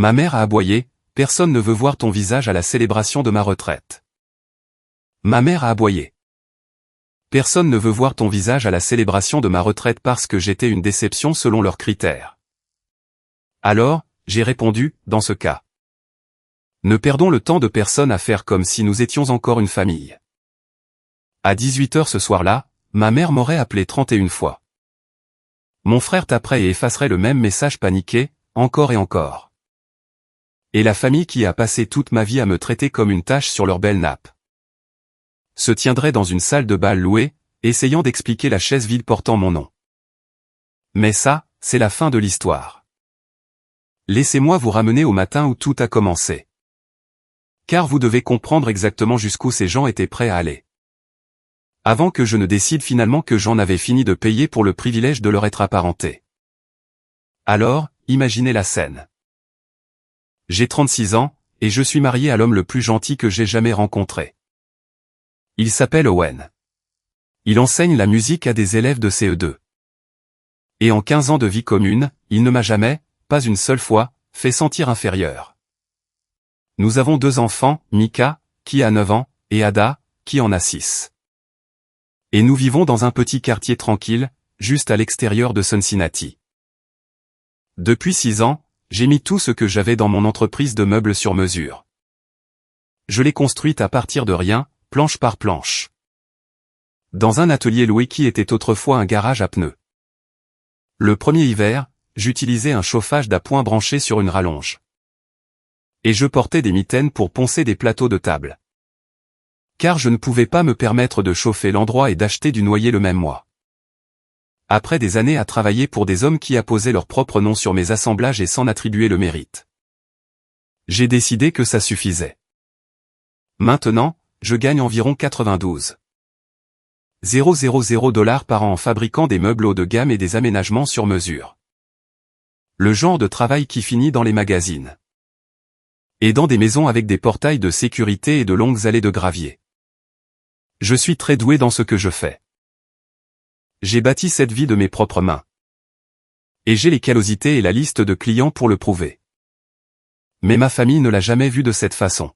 Ma mère a aboyé, personne ne veut voir ton visage à la célébration de ma retraite. Ma mère a aboyé. Personne ne veut voir ton visage à la célébration de ma retraite parce que j'étais une déception selon leurs critères. Alors, j'ai répondu, dans ce cas. Ne perdons le temps de personne à faire comme si nous étions encore une famille. À 18h ce soir-là, ma mère m'aurait appelé 31 fois. Mon frère taperait et effacerait le même message paniqué, encore et encore. Et la famille qui a passé toute ma vie à me traiter comme une tache sur leur belle nappe se tiendrait dans une salle de bal louée, essayant d'expliquer la chaise vide portant mon nom. Mais ça, c'est la fin de l'histoire. Laissez-moi vous ramener au matin où tout a commencé. Car vous devez comprendre exactement jusqu'où ces gens étaient prêts à aller. Avant que je ne décide finalement que j'en avais fini de payer pour le privilège de leur être apparenté. Alors, imaginez la scène. J'ai 36 ans, et je suis marié à l'homme le plus gentil que j'ai jamais rencontré. Il s'appelle Owen. Il enseigne la musique à des élèves de CE2. Et en 15 ans de vie commune, il ne m'a jamais, pas une seule fois, fait sentir inférieur. Nous avons 2 enfants, Mika, qui a 9 ans, et Ada, qui en a 6. Et nous vivons dans un petit quartier tranquille, juste à l'extérieur de Cincinnati. Depuis 6 ans, j'ai mis tout ce que j'avais dans mon entreprise de meubles sur mesure. Je l'ai construite à partir de rien, planche par planche. Dans un atelier loué qui était autrefois un garage à pneus. Le premier hiver, j'utilisais un chauffage d'appoint branché sur une rallonge. Et je portais des mitaines pour poncer des plateaux de table. Car je ne pouvais pas me permettre de chauffer l'endroit et d'acheter du noyer le même mois. Après des années à travailler pour des hommes qui apposaient leur propre nom sur mes assemblages et s'en attribuaient le mérite, j'ai décidé que ça suffisait. Maintenant, je gagne environ 92 000 $ par an en fabriquant des meubles haut de gamme et des aménagements sur mesure. Le genre de travail qui finit dans les magazines. Et dans des maisons avec des portails de sécurité et de longues allées de gravier. Je suis très doué dans ce que je fais. J'ai bâti cette vie de mes propres mains. Et j'ai les callosités et la liste de clients pour le prouver. Mais ma famille ne l'a jamais vu de cette façon.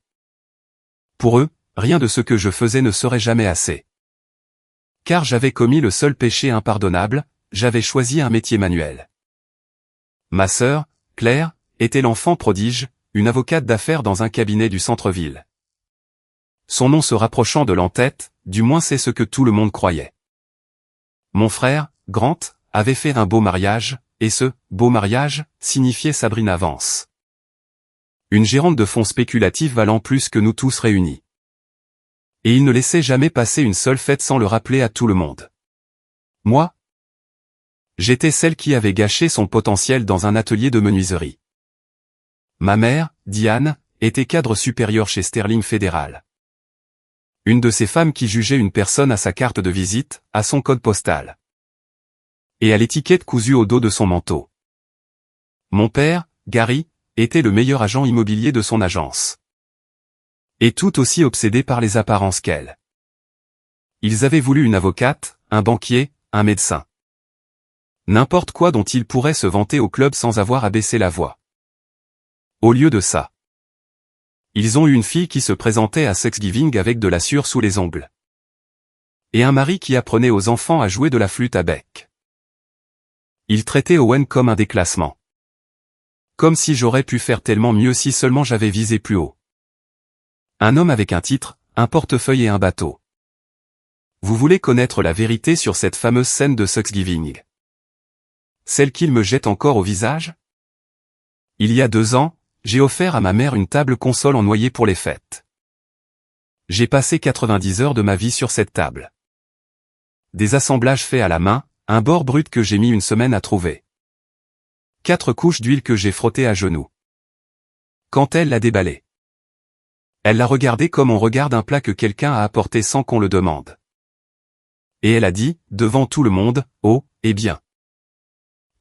Pour eux, rien de ce que je faisais ne serait jamais assez. Car j'avais commis le seul péché impardonnable, j'avais choisi un métier manuel. Ma sœur, Claire, était l'enfant prodige, une avocate d'affaires dans un cabinet du centre-ville. Son nom se rapprochant de l'en-tête, du moins c'est ce que tout le monde croyait. Mon frère, Grant, avait fait un beau mariage, et ce beau mariage signifiait Sabrina Vance. Une gérante de fonds spéculatifs valant plus que nous tous réunis. Et il ne laissait jamais passer une seule fête sans le rappeler à tout le monde. Moi, j'étais celle qui avait gâché son potentiel dans un atelier de menuiserie. Ma mère, Diane, était cadre supérieur chez Sterling Fédéral. Une de ces femmes qui jugeait une personne à sa carte de visite, à son code postal. Et à l'étiquette cousue au dos de son manteau. Mon père, Gary, était le meilleur agent immobilier de son agence. Et tout aussi obsédé par les apparences qu'elle. Ils avaient voulu une avocate, un banquier, un médecin. N'importe quoi dont ils pourraient se vanter au club sans avoir à baisser la voix. Au lieu de ça, ils ont eu une fille qui se présentait à Thanksgiving avec de la sueur sous les ongles. Et un mari qui apprenait aux enfants à jouer de la flûte à bec. Ils traitaient Owen comme un déclassement. Comme si j'aurais pu faire tellement mieux si seulement j'avais visé plus haut. Un homme avec un titre, un portefeuille et un bateau. Vous voulez connaître la vérité sur cette fameuse scène de Thanksgiving? Celle qu'il me jette encore au visage? Il y a 2 ans, j'ai offert à ma mère une table console en noyer pour les fêtes. J'ai passé 90 heures de ma vie sur cette table. Des assemblages faits à la main, un bord brut que j'ai mis une semaine à trouver. 4 couches d'huile que j'ai frottées à genoux. Quand elle l'a déballé, elle l'a regardé comme on regarde un plat que quelqu'un a apporté sans qu'on le demande. Et elle a dit, devant tout le monde, « Oh, eh bien.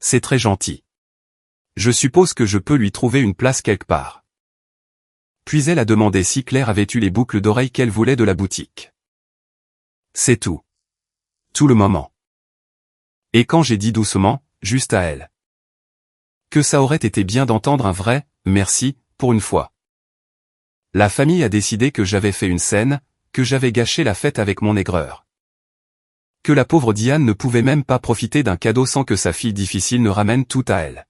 C'est très gentil. Je suppose que je peux lui trouver une place quelque part. » Puis elle a demandé si Claire avait eu les boucles d'oreilles qu'elle voulait de la boutique. C'est tout. Tout le moment. Et quand j'ai dit doucement, juste à elle, que ça aurait été bien d'entendre un vrai Merci, pour une fois. La famille a décidé que j'avais fait une scène, que j'avais gâché la fête avec mon aigreur. Que la pauvre Diane ne pouvait même pas profiter d'un cadeau sans que sa fille difficile ne ramène tout à elle.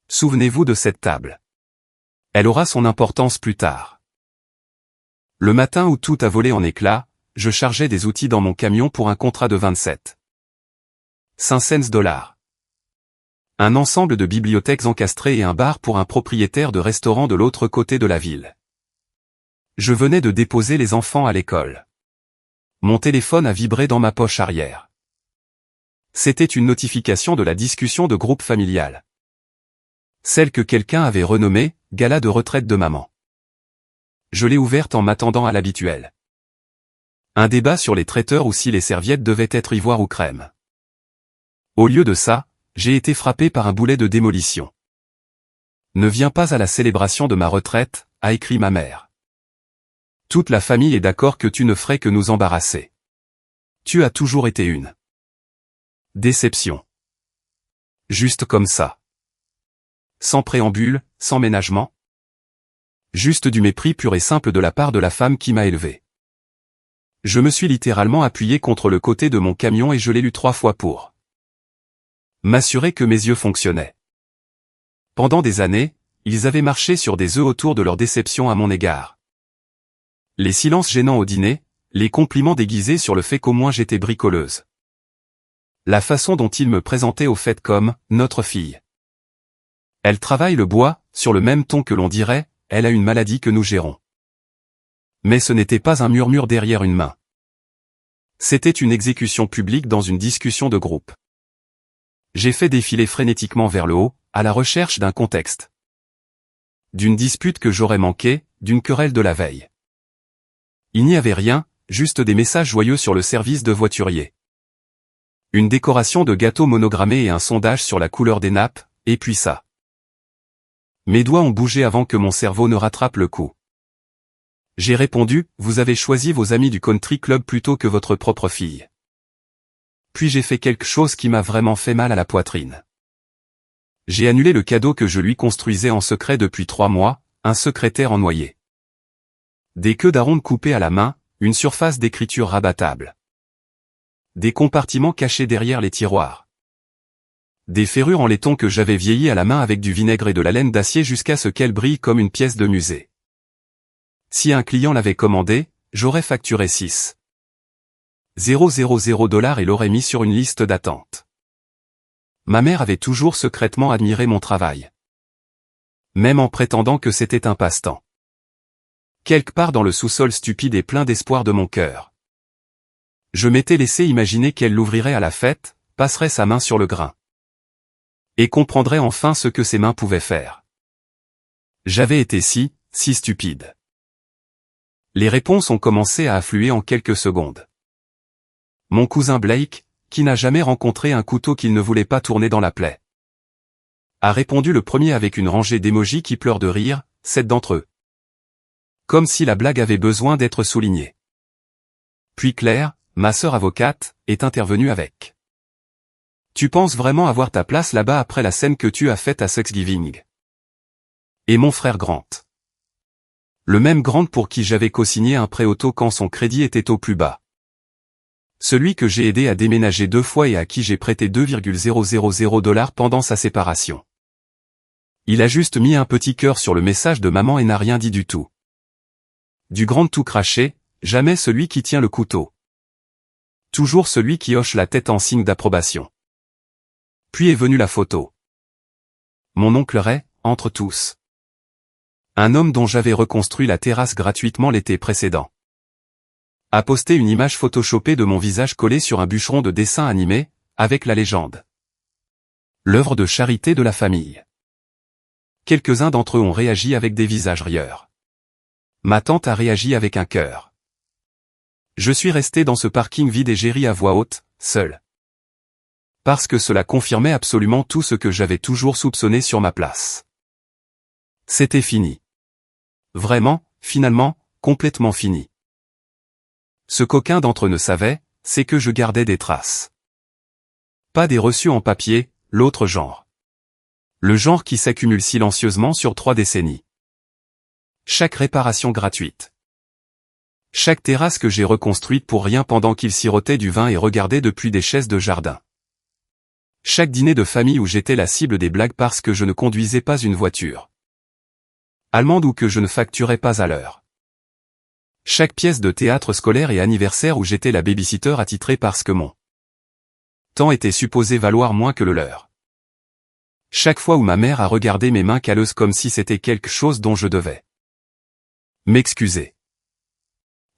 Souvenez-vous de cette table. Elle aura son importance plus tard. Le matin où tout a volé en éclats, je chargeais des outils dans mon camion pour un contrat de 27,5 $. Un ensemble de bibliothèques encastrées et un bar pour un propriétaire de restaurant de l'autre côté de la ville. Je venais de déposer les enfants à l'école. Mon téléphone a vibré dans ma poche arrière. C'était une notification de la discussion de groupe familial. Celle que quelqu'un avait renommée « Gala de retraite de maman ». Je l'ai ouverte en m'attendant à l'habituel. Un débat sur les traiteurs ou si les serviettes devaient être ivoire ou crème. Au lieu de ça, j'ai été frappé par un boulet de démolition. Ne viens pas à la célébration de ma retraite, a écrit ma mère. Toute la famille est d'accord que tu ne ferais que nous embarrasser. Tu as toujours été une déception. Juste comme ça. Sans préambule, sans ménagement. Juste du mépris pur et simple de la part de la femme qui m'a élevé. Je me suis littéralement appuyé contre le côté de mon camion et je l'ai lu 3 fois pour m'assurer que mes yeux fonctionnaient. Pendant des années, ils avaient marché sur des œufs autour de leur déception à mon égard. Les silences gênants au dîner, les compliments déguisés sur le fait qu'au moins j'étais bricoleuse. La façon dont ils me présentaient au fait comme « notre fille ». Elle travaille le bois, sur le même ton que l'on dirait « elle a une maladie que nous gérons ». Mais ce n'était pas un murmure derrière une main. C'était une exécution publique dans une discussion de groupe. J'ai fait défiler frénétiquement vers le haut, à la recherche d'un contexte. D'une dispute que j'aurais manqué, d'une querelle de la veille. Il n'y avait rien, juste des messages joyeux sur le service de voiturier. Une décoration de gâteaux monogrammés et un sondage sur la couleur des nappes, et puis ça. Mes doigts ont bougé avant que mon cerveau ne rattrape le coup. J'ai répondu, vous avez choisi vos amis du country club plutôt que votre propre fille. Puis j'ai fait quelque chose qui m'a vraiment fait mal à la poitrine. J'ai annulé le cadeau que je lui construisais en secret depuis 3 mois, un secrétaire en noyer. Des queues d'aronde coupées à la main, une surface d'écriture rabattable. Des compartiments cachés derrière les tiroirs. Des ferrures en laiton que j'avais vieillies à la main avec du vinaigre et de la laine d'acier jusqu'à ce qu'elles brillent comme une pièce de musée. Si un client l'avait commandé, j'aurais facturé 6,000 $ et l'aurais mis sur une liste d'attente. Ma mère avait toujours secrètement admiré mon travail. Même en prétendant que c'était un passe-temps. Quelque part dans le sous-sol stupide et plein d'espoir de mon cœur. Je m'étais laissé imaginer qu'elle l'ouvrirait à la fête, passerait sa main sur le grain. Et comprendrait enfin ce que ses mains pouvaient faire. J'avais été si stupide. Les réponses ont commencé à affluer en quelques secondes. Mon cousin Blake, qui n'a jamais rencontré un couteau qu'il ne voulait pas tourner dans la plaie, a répondu le premier avec une rangée d'émojis qui pleurent de rire, 7 d'entre eux. Comme si la blague avait besoin d'être soulignée. Puis Claire, ma sœur avocate, est intervenue avec. Tu penses vraiment avoir ta place là-bas après la scène que tu as faite à Thanksgiving? Et mon frère Grant. Le même Grant pour qui j'avais co-signé un prêt auto quand son crédit était au plus bas. Celui que j'ai aidé à déménager 2 fois et à qui j'ai prêté 2,000 $ pendant sa séparation. Il a juste mis un petit cœur sur le message de maman et n'a rien dit du tout. Du Grant tout craché, jamais celui qui tient le couteau. Toujours celui qui hoche la tête en signe d'approbation. Puis est venue la photo. Mon oncle Ray, entre tous. Un homme dont j'avais reconstruit la terrasse gratuitement l'été précédent. A posté une image photoshopée de mon visage collé sur un bûcheron de dessin animé, avec la légende. L'œuvre de charité de la famille. Quelques-uns d'entre eux ont réagi avec des visages rieurs. Ma tante a réagi avec un cœur. Je suis resté dans ce parking vide et j'ai ri à voix haute, seul. Parce que cela confirmait absolument tout ce que j'avais toujours soupçonné sur ma place. C'était fini. Vraiment, finalement, complètement fini. Ce qu'aucun d'entre eux ne savait, c'est que je gardais des traces. Pas des reçus en papier, l'autre genre. Le genre qui s'accumule silencieusement sur 3 décennies. Chaque réparation gratuite. Chaque terrasse que j'ai reconstruite pour rien pendant qu'il sirotait du vin et regardait depuis des chaises de jardin. Chaque dîner de famille où j'étais la cible des blagues parce que je ne conduisais pas une voiture allemande ou que je ne facturais pas à l'heure. Chaque pièce de théâtre scolaire et anniversaire où j'étais la babysitter attitrée parce que mon temps était supposé valoir moins que le leur. Chaque fois où ma mère a regardé mes mains calleuses comme si c'était quelque chose dont je devais m'excuser.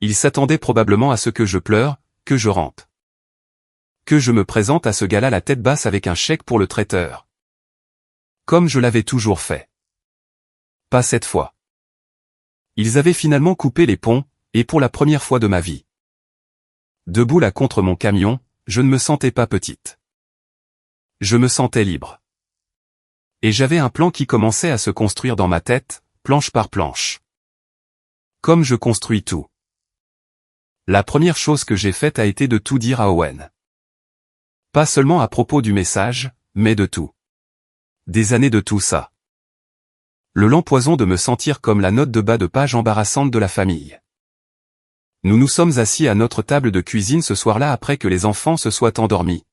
Il s'attendait probablement à ce que je pleure, que je rampe. Que je me présente à ce gars-là la tête basse avec un chèque pour le traiteur. Comme je l'avais toujours fait. Pas cette fois. Ils avaient finalement coupé les ponts, et pour la première fois de ma vie. Debout là contre mon camion, je ne me sentais pas petite. Je me sentais libre. Et j'avais un plan qui commençait à se construire dans ma tête, planche par planche. Comme je construis tout. La première chose que j'ai faite a été de tout dire à Owen. Pas seulement à propos du message, mais de tout. Des années de tout ça. Le lent poison de me sentir comme la note de bas de page embarrassante de la famille. Nous nous sommes assis à notre table de cuisine ce soir-là après que les enfants se soient endormis.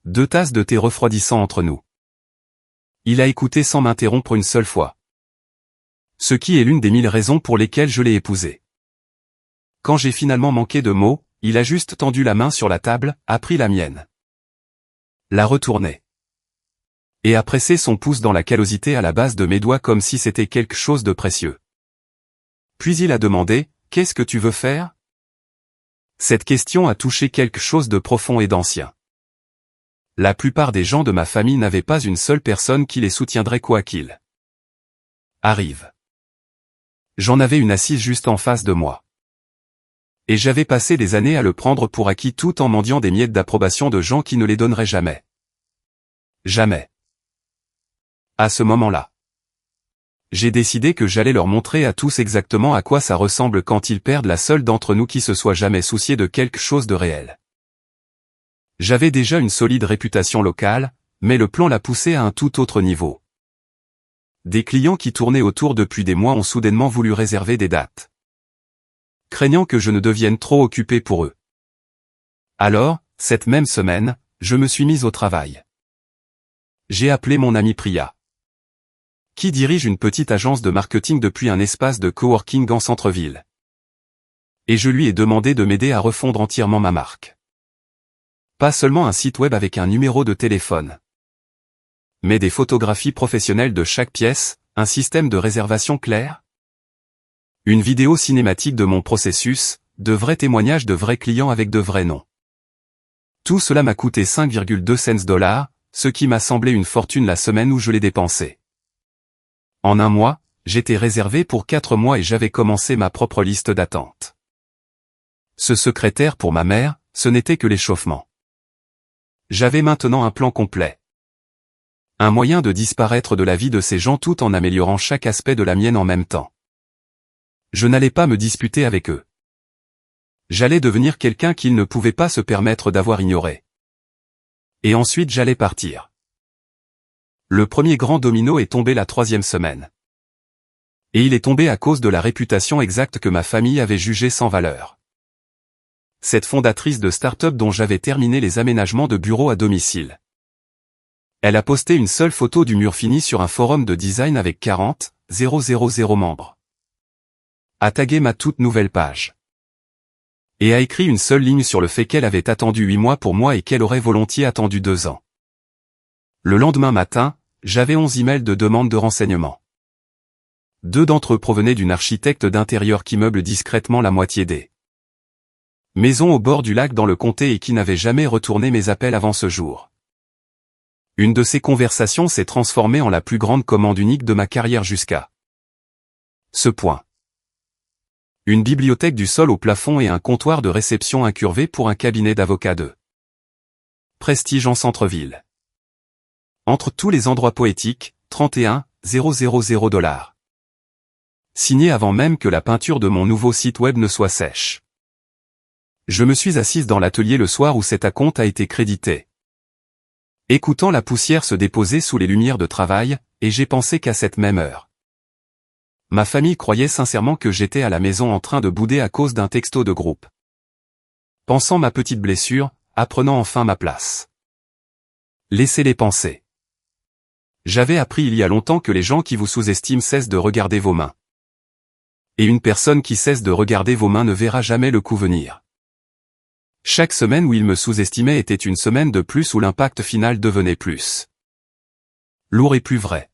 2 tasses de thé refroidissant entre nous. Il a écouté sans m'interrompre une seule fois. Ce qui est l'une des 1000 raisons pour lesquelles je l'ai épousé. Quand j'ai finalement manqué de mots, il a juste tendu la main sur la table, a pris la mienne. L'a retournée. Et a pressé son pouce dans la callosité à la base de mes doigts comme si c'était quelque chose de précieux. Puis il a demandé, « Qu'est-ce que tu veux faire ?» Cette question a touché quelque chose de profond et d'ancien. La plupart des gens de ma famille n'avaient pas une seule personne qui les soutiendrait quoi qu'il arrive. J'en avais une assise juste en face de moi. Et j'avais passé des années à le prendre pour acquis tout en mendiant des miettes d'approbation de gens qui ne les donneraient jamais. Jamais. À ce moment-là. J'ai décidé que j'allais leur montrer à tous exactement à quoi ça ressemble quand ils perdent la seule d'entre nous qui se soit jamais soucié de quelque chose de réel. J'avais déjà une solide réputation locale, mais le plan l'a poussé à un tout autre niveau. Des clients qui tournaient autour depuis des mois ont soudainement voulu réserver des dates. Craignant que je ne devienne trop occupé pour eux. Alors, cette même semaine, je me suis mis au travail. J'ai appelé mon ami Priya, qui dirige une petite agence de marketing depuis un espace de coworking en centre-ville. Et je lui ai demandé de m'aider à refondre entièrement ma marque. Pas seulement un site web avec un numéro de téléphone, mais des photographies professionnelles de chaque pièce, un système de réservation clair, une vidéo cinématique de mon processus, de vrais témoignages de vrais clients avec de vrais noms. Tout cela m'a coûté 5,2 cents, ce qui m'a semblé une fortune la semaine où je l'ai dépensé. En un mois, j'étais réservé pour 4 mois et j'avais commencé ma propre liste d'attente. Ce secrétaire pour ma mère, ce n'était que l'échauffement. J'avais maintenant un plan complet. Un moyen de disparaître de la vie de ces gens tout en améliorant chaque aspect de la mienne en même temps. Je n'allais pas me disputer avec eux. J'allais devenir quelqu'un qu'ils ne pouvaient pas se permettre d'avoir ignoré. Et ensuite j'allais partir. Le premier grand domino est tombé la 3e semaine. Et il est tombé à cause de la réputation exacte que ma famille avait jugée sans valeur. Cette fondatrice de start-up dont j'avais terminé les aménagements de bureaux à domicile. Elle a posté une seule photo du mur fini sur un forum de design avec 40 000 membres. A tagué ma toute nouvelle page. Et a écrit une seule ligne sur le fait qu'elle avait attendu 8 mois pour moi et qu'elle aurait volontiers attendu 2 ans. Le lendemain matin, j'avais 11 emails de demande de renseignements. 2 d'entre eux provenaient d'une architecte d'intérieur qui meuble discrètement la moitié des maisons au bord du lac dans le comté et qui n'avait jamais retourné mes appels avant ce jour. Une de ces conversations s'est transformée en la plus grande commande unique de ma carrière jusqu'à ce point. Une bibliothèque du sol au plafond et un comptoir de réception incurvé pour un cabinet d'avocats de prestige en centre-ville. Entre tous les endroits poétiques, 31 000 $. Signé avant même que la peinture de mon nouveau site web ne soit sèche. Je me suis assise dans l'atelier le soir où cet acompte a été crédité. Écoutant la poussière se déposer sous les lumières de travail, et j'ai pensé qu'à cette même heure. Ma famille croyait sincèrement que j'étais à la maison en train de bouder à cause d'un texto de groupe. Pensant ma petite blessure, apprenant enfin ma place. Laissez-les penser. J'avais appris il y a longtemps que les gens qui vous sous-estiment cessent de regarder vos mains. Et une personne qui cesse de regarder vos mains ne verra jamais le coup venir. Chaque semaine où il me sous-estimait était une semaine de plus où l'impact final devenait plus lourd et plus vrai.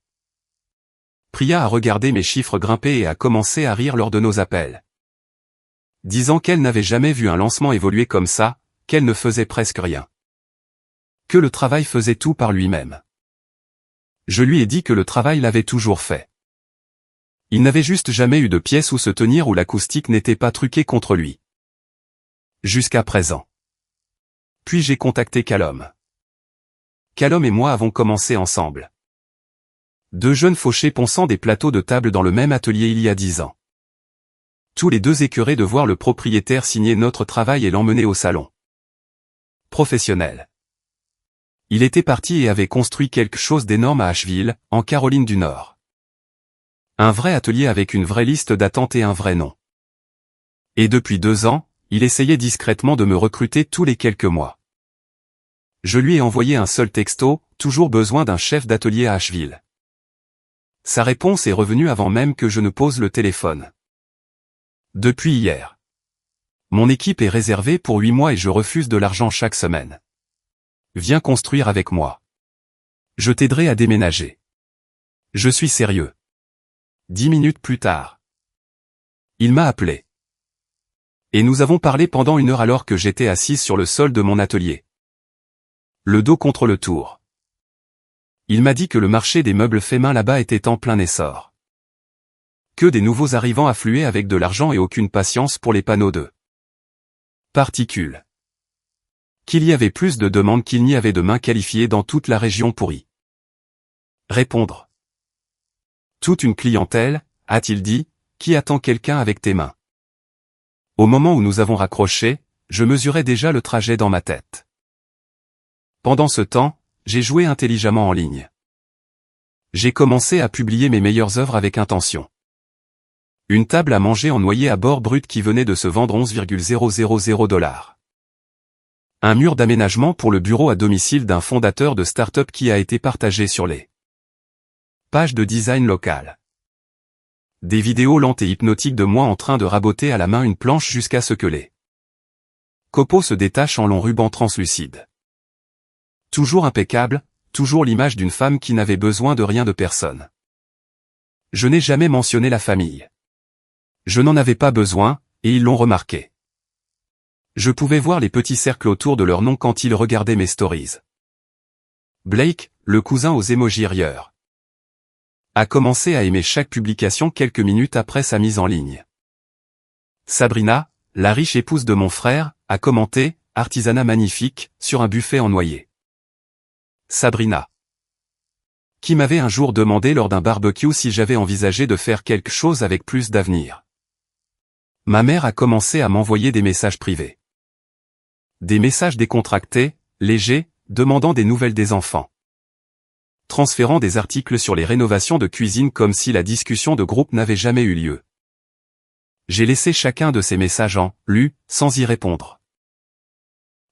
Priya a regardé mes chiffres grimper et a commencé à rire lors de nos appels. Disant qu'elle n'avait jamais vu un lancement évoluer comme ça, qu'elle ne faisait presque rien. Que le travail faisait tout par lui-même. Je lui ai dit que le travail l'avait toujours fait. Il n'avait juste jamais eu de pièce où se tenir où l'acoustique n'était pas truquée contre lui. Jusqu'à présent. Puis j'ai contacté Callum. Callum et moi avons commencé ensemble. Deux jeunes fauchés ponçant des plateaux de table dans le même atelier il y a 10 ans. Tous les deux écœurés de voir le propriétaire signer notre travail et l'emmener au salon. Professionnel. Il était parti et avait construit quelque chose d'énorme à Asheville, en Caroline du Nord. Un vrai atelier avec une vraie liste d'attente et un vrai nom. Et depuis 2 ans, il essayait discrètement de me recruter tous les quelques mois. Je lui ai envoyé un seul texto, toujours besoin d'un chef d'atelier à Asheville. Sa réponse est revenue avant même que je ne pose le téléphone. Depuis hier. Mon équipe est réservée pour 8 mois et je refuse de l'argent chaque semaine. Viens construire avec moi. Je t'aiderai à déménager. Je suis sérieux. 10 minutes plus tard. Il m'a appelé. Et nous avons parlé pendant 1 heure alors que j'étais assise sur le sol de mon atelier. Le dos contre le tour. Il m'a dit que le marché des meubles faits main là-bas était en plein essor. Que des nouveaux arrivants affluaient avec de l'argent et aucune patience pour les panneaux de particules. Qu'il y avait plus de demandes qu'il n'y avait de mains qualifiées dans toute la région pour y répondre. Toute une clientèle, a-t-il dit, qui attend quelqu'un avec tes mains. Au moment où nous avons raccroché, je mesurais déjà le trajet dans ma tête. Pendant ce temps, j'ai joué intelligemment en ligne. J'ai commencé à publier mes meilleures œuvres avec intention. Une table à manger en noyer à bord brut qui venait de se vendre 11,000 $. Un mur d'aménagement pour le bureau à domicile d'un fondateur de start-up qui a été partagé sur les pages de design local. Des vidéos lentes et hypnotiques de moi en train de raboter à la main une planche jusqu'à ce que les copeaux se détachent en longs rubans translucides. Toujours impeccable, toujours l'image d'une femme qui n'avait besoin de rien de personne. Je n'ai jamais mentionné la famille. Je n'en avais pas besoin, et ils l'ont remarqué. Je pouvais voir les petits cercles autour de leur nom quand ils regardaient mes stories. Blake, le cousin aux émojis rieurs, a commencé à aimer chaque publication quelques minutes après sa mise en ligne. Sabrina, la riche épouse de mon frère, a commenté « Artisanat magnifique » sur un buffet en noyer. Sabrina, qui m'avait un jour demandé lors d'un barbecue si j'avais envisagé de faire quelque chose avec plus d'avenir. Ma mère a commencé à m'envoyer des messages privés. Des messages décontractés, légers, demandant des nouvelles des enfants. Transférant des articles sur les rénovations de cuisine comme si la discussion de groupe n'avait jamais eu lieu. J'ai laissé chacun de ces messages en « lu » sans y répondre.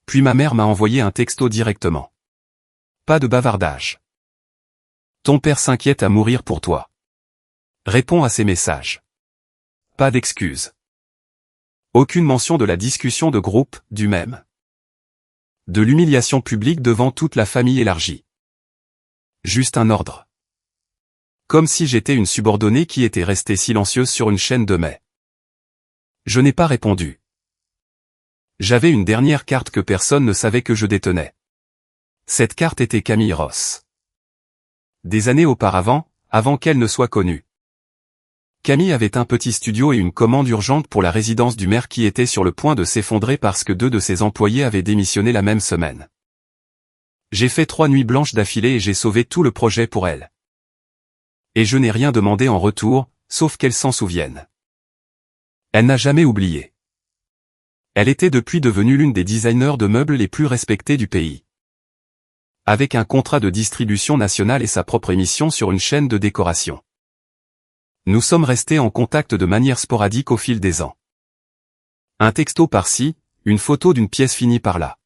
Puis ma mère m'a envoyé un texto directement. Pas de bavardage. Ton père s'inquiète à mourir pour toi. Réponds à ces messages. Pas d'excuses. Aucune mention de la discussion de groupe, du même. De l'humiliation publique devant toute la famille élargie. Juste un ordre. Comme si j'étais une subordonnée qui était restée silencieuse sur une chaîne de mai. Je n'ai pas répondu. J'avais une dernière carte que personne ne savait que je détenais. Cette carte était Camille Ross. Des années auparavant, avant qu'elle ne soit connue. Camille avait un petit studio et une commande urgente pour la résidence du maire qui était sur le point de s'effondrer parce que 2 de ses employés avaient démissionné la même semaine. J'ai fait 3 nuits blanches d'affilée et j'ai sauvé tout le projet pour elle. Et je n'ai rien demandé en retour, sauf qu'elle s'en souvienne. Elle n'a jamais oublié. Elle était depuis devenue l'une des designers de meubles les plus respectés du pays. avec un contrat de distribution nationale et sa propre émission sur une chaîne de décoration. Nous sommes restés en contact de manière sporadique au fil des ans. Un texto par-ci, une photo d'une pièce finie par-là.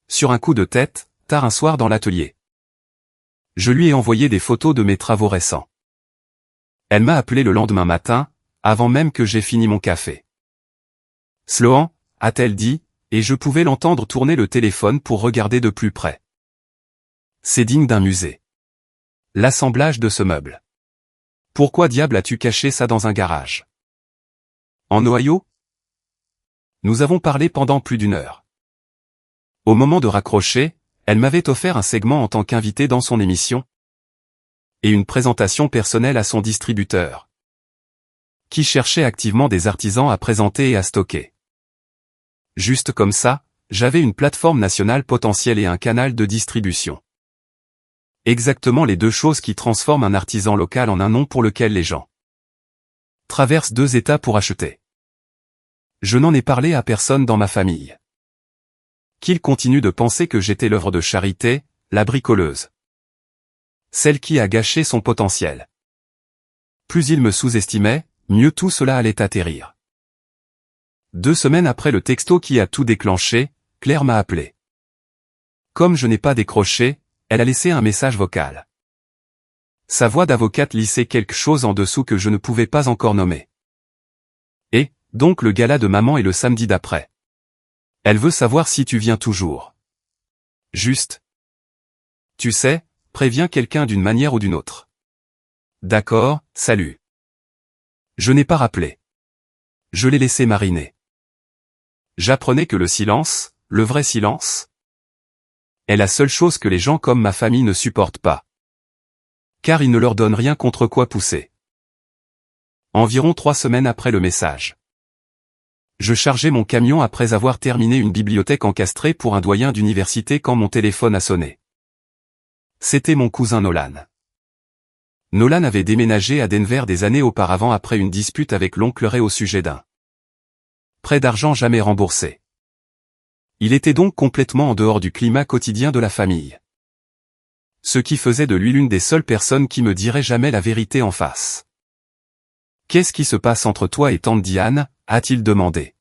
Sur un coup de tête, tard un soir dans l'atelier. Je lui ai envoyé des photos de mes travaux récents. Elle m'a appelé le lendemain matin, avant même que j'aie fini mon café. Sloan, a-t-elle dit, et je pouvais l'entendre tourner le téléphone pour regarder de plus près. C'est digne d'un musée. L'assemblage de ce meuble. Pourquoi diable as-tu caché ça dans un garage? En Ohio? Nous avons parlé pendant plus d'1 heure. Au moment de raccrocher, elle m'avait offert un segment en tant qu'invité dans son émission et une présentation personnelle à son distributeur, qui cherchait activement des artisans à présenter et à stocker. Juste comme ça, j'avais une plateforme nationale potentielle et un canal de distribution. Exactement les deux choses qui transforment un artisan local en un nom pour lequel les gens traversent 2 États pour acheter. Je n'en ai parlé à personne dans ma famille. Qu'ils continuent de penser que j'étais l'œuvre de Charité, la bricoleuse. Celle qui a gâché son potentiel. Plus ils me sous-estimaient, mieux tout cela allait atterrir. 2 semaines après le texto qui a tout déclenché, Claire m'a appelé. Comme je n'ai pas décroché, elle a laissé un message vocal. Sa voix d'avocate lissait quelque chose en dessous que je ne pouvais pas encore nommer. Et, donc le gala de maman est le samedi d'après. Elle veut savoir si tu viens toujours. Juste. Tu sais, préviens quelqu'un d'une manière ou d'une autre. D'accord, salut. Je n'ai pas rappelé. Je l'ai laissé mariner. J'apprenais que le silence, le vrai silence, est la seule chose que les gens comme ma famille ne supportent pas. Car il ne leur donne rien contre quoi pousser. Environ 3 semaines après le message. Je chargeais mon camion après avoir terminé une bibliothèque encastrée pour un doyen d'université quand mon téléphone a sonné. C'était mon cousin Nolan. Nolan avait déménagé à Denver des années auparavant après une dispute avec l'oncle Ray au sujet d'un prêt d'argent jamais remboursé. Il était donc complètement en dehors du climat quotidien de la famille. Ce qui faisait de lui l'une des seules personnes qui me dirait jamais la vérité en face. « Qu'est-ce qui se passe entre toi et tante Diane ?» a-t-il demandé.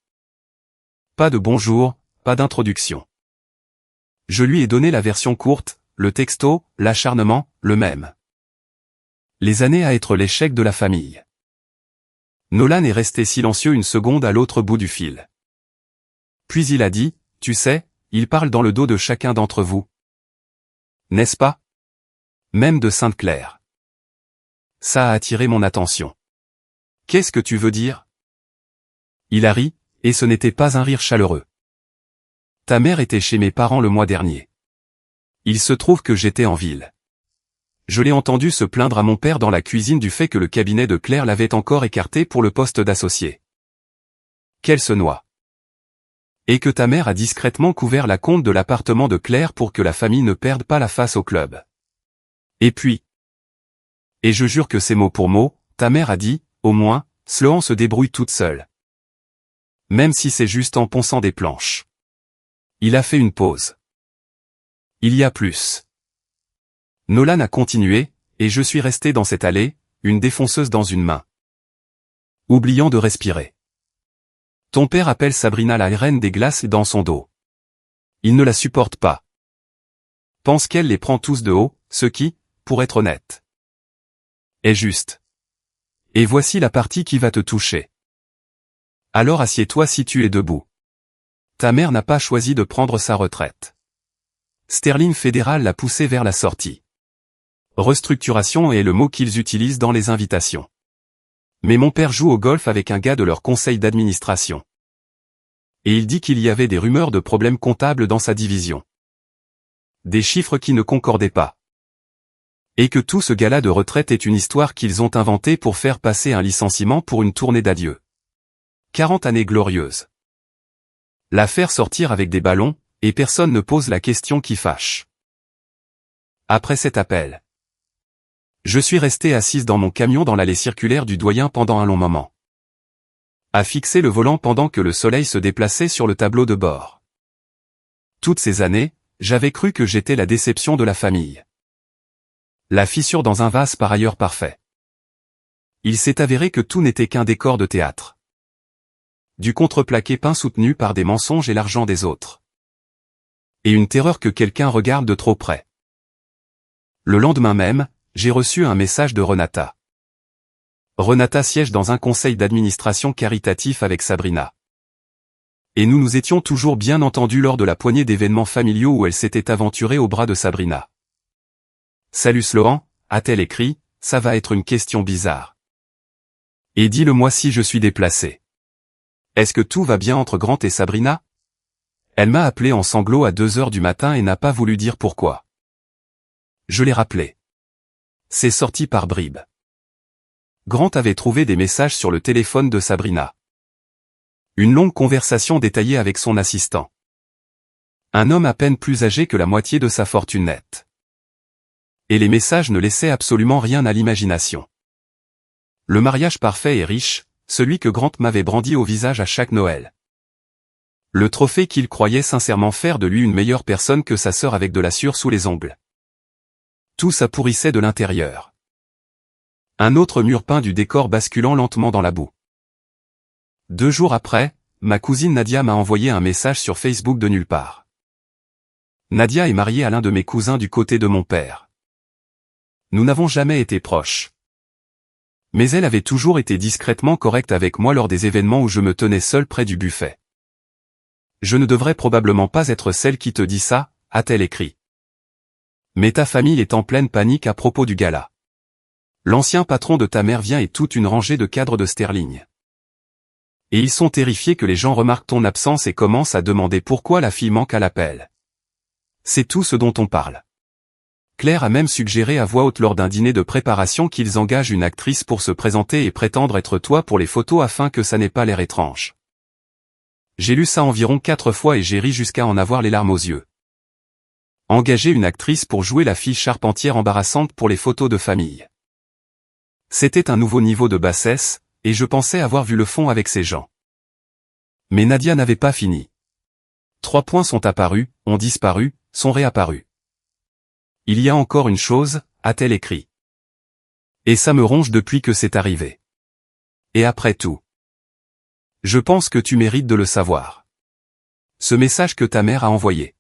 Pas de bonjour, pas d'introduction. Je lui ai donné la version courte, le texto, l'acharnement, le même. Les années à être l'échec de la famille. Nolan est resté silencieux une seconde à l'autre bout du fil. Puis il a dit, tu sais, il parle dans le dos de chacun d'entre vous. N'est-ce pas? Même de Sainte-Claire. Ça a attiré mon attention. Qu'est-ce que tu veux dire? Il a ri, et ce n'était pas un rire chaleureux. Ta mère était chez mes parents le mois dernier. Il se trouve que j'étais en ville. Je l'ai entendu se plaindre à mon père dans la cuisine du fait que le cabinet de Claire l'avait encore écarté pour le poste d'associé. Qu'elle se noie. Et que ta mère a discrètement couvert la compte de l'appartement de Claire pour que la famille ne perde pas la face au club. Et puis. Et je jure que c'est mot pour mot, ta mère a dit, au moins, Sloan se débrouille toute seule. Même si c'est juste en ponçant des planches. Il a fait une pause. Il y a plus. Nolan a continué, et je suis resté dans cette allée, une défonceuse dans une main. Oubliant de respirer. Ton père appelle Sabrina la reine des glaces dans son dos. Il ne la supporte pas. Pense qu'elle les prend tous de haut, ce qui, pour être honnête, est juste. Et voici la partie qui va te toucher. Alors assieds-toi si tu es debout. Ta mère n'a pas choisi de prendre sa retraite. Sterling Fédéral l'a poussée vers la sortie. Restructuration est le mot qu'ils utilisent dans les invitations. Mais mon père joue au golf avec un gars de leur conseil d'administration. Et il dit qu'il y avait des rumeurs de problèmes comptables dans sa division. Des chiffres qui ne concordaient pas. Et que tout ce gala de retraite est une histoire qu'ils ont inventée pour faire passer un licenciement pour une tournée d'adieu. 40 années glorieuses. La faire sortir avec des ballons, et personne ne pose la question qui fâche. Après cet appel, je suis resté assise dans mon camion dans l'allée circulaire du doyen pendant un long moment. À fixer le volant pendant que le soleil se déplaçait sur le tableau de bord. Toutes ces années, J'avais cru que j'étais la déception de la famille. La fissure dans un vase par ailleurs parfait. Il s'est avéré que tout n'était qu'un décor de théâtre. Du contreplaqué peint soutenu par des mensonges et l'argent des autres. Et une terreur que quelqu'un regarde de trop près. Le lendemain même, j'ai reçu un message de Renata. Renata siège dans un conseil d'administration caritatif avec Sabrina. Et nous nous étions toujours bien entendus lors de la poignée d'événements familiaux où elle s'était aventurée au bras de Sabrina. « Salut Sloan », a-t-elle écrit, « ça va être une question bizarre. Et dis-le-moi si je suis déplacé. Est-ce que tout va bien entre Grant et Sabrina ?» Elle m'a appelé en sanglots à 2 heures du matin et n'a pas voulu dire pourquoi. Je l'ai rappelé. C'est sorti par bribes. Grant avait trouvé des messages sur le téléphone de Sabrina. Une longue conversation détaillée avec son assistant. Un homme à peine plus âgé que la moitié de sa fortune nette. Et les messages ne laissaient absolument rien à l'imagination. Le mariage parfait et riche, celui que Grant m'avait brandi au visage à chaque Noël. Le trophée qu'il croyait sincèrement faire de lui une meilleure personne que sa sœur avec de la sueur sous les ongles. Tout s'appourrissait de l'intérieur. Un autre mur peint du décor basculant lentement dans la boue. 2 jours après, ma cousine Nadia m'a envoyé un message sur Facebook de nulle part. Nadia est mariée à l'un de mes cousins du côté de mon père. Nous n'avons jamais été proches. Mais elle avait toujours été discrètement correcte avec moi lors des événements où je me tenais seul près du buffet. Je ne devrais probablement pas être celle qui te dit ça, a-t-elle écrit. Mais ta famille est en pleine panique à propos du gala. L'ancien patron de ta mère vient et toute une rangée de cadres de sterling. Et ils sont terrifiés que les gens remarquent ton absence et commencent à demander pourquoi la fille manque à l'appel. C'est tout ce dont on parle. Claire a même suggéré à voix haute lors d'un dîner de préparation qu'ils engagent une actrice pour se présenter et prétendre être toi pour les photos afin que ça n'ait pas l'air étrange. J'ai lu ça environ 4 fois et j'ai ri jusqu'à en avoir les larmes aux yeux. Engager une actrice pour jouer la fille charpentière embarrassante pour les photos de famille. C'était un nouveau niveau de bassesse, et je pensais avoir vu le fond avec ces gens. Mais Nadia n'avait pas fini. 3 points sont apparus, ont disparu, sont réapparus. Il y a encore une chose, a-t-elle écrit. Et ça me ronge depuis que c'est arrivé. Et après tout. Je pense que tu mérites de le savoir. Ce message que ta mère a envoyé.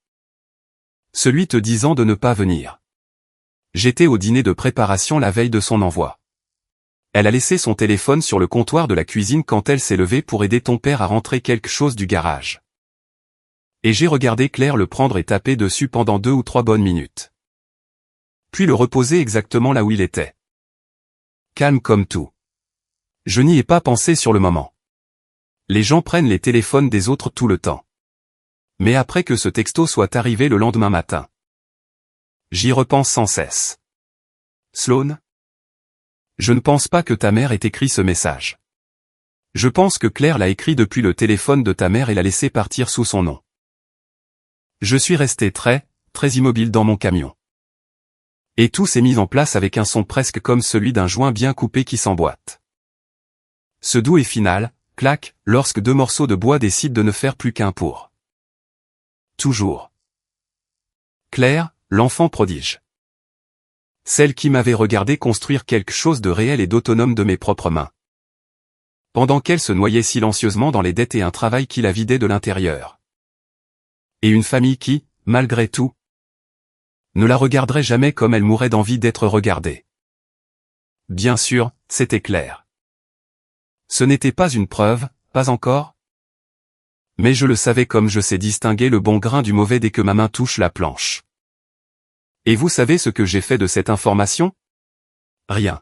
Celui te disant de ne pas venir. J'étais au dîner de préparation la veille de son envoi. Elle a laissé son téléphone sur le comptoir de la cuisine quand elle s'est levée pour aider ton père à rentrer quelque chose du garage. Et j'ai regardé Claire le prendre et taper dessus pendant 2 ou 3 bonnes minutes. Puis le reposer exactement là où il était. Calme comme tout. Je n'y ai pas pensé sur le moment. Les gens prennent les téléphones des autres tout le temps. Mais après que ce texto soit arrivé le lendemain matin. J'y repense sans cesse. Sloan? Je ne pense pas que ta mère ait écrit ce message. Je pense que Claire l'a écrit depuis le téléphone de ta mère et l'a laissé partir sous son nom. Je suis resté très immobile dans mon camion. Et tout s'est mis en place avec un son presque comme celui d'un joint bien coupé qui s'emboîte. Ce doux et final, clac, lorsque 2 morceaux de bois décident de ne faire plus qu'un pour. Toujours. Claire, l'enfant prodige. Celle qui m'avait regardé construire quelque chose de réel et d'autonome de mes propres mains. Pendant qu'elle se noyait silencieusement dans les dettes et un travail qui la vidait de l'intérieur. Et une famille qui, malgré tout, ne la regarderait jamais comme elle mourait d'envie d'être regardée. Bien sûr, c'était clair. Ce n'était pas une preuve, pas encore. Mais je le savais comme je sais distinguer le bon grain du mauvais dès que ma main touche la planche. Et vous savez ce que j'ai fait de cette information? Rien.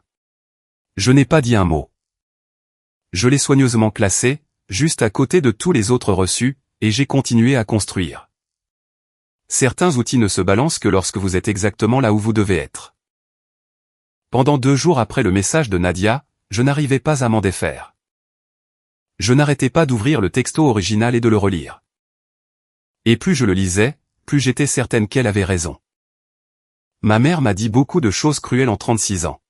Je n'ai pas dit un mot. Je l'ai soigneusement classée, juste à côté de tous les autres reçus, et j'ai continué à construire. Certains outils ne se balancent que lorsque vous êtes exactement là où vous devez être. Pendant 2 jours après le message de Nadia, je n'arrivais pas à m'en défaire. Je n'arrêtais pas d'ouvrir le texto original et de le relire. Et plus je le lisais, plus j'étais certaine qu'elle avait raison. Ma mère m'a dit beaucoup de choses cruelles en 36 ans.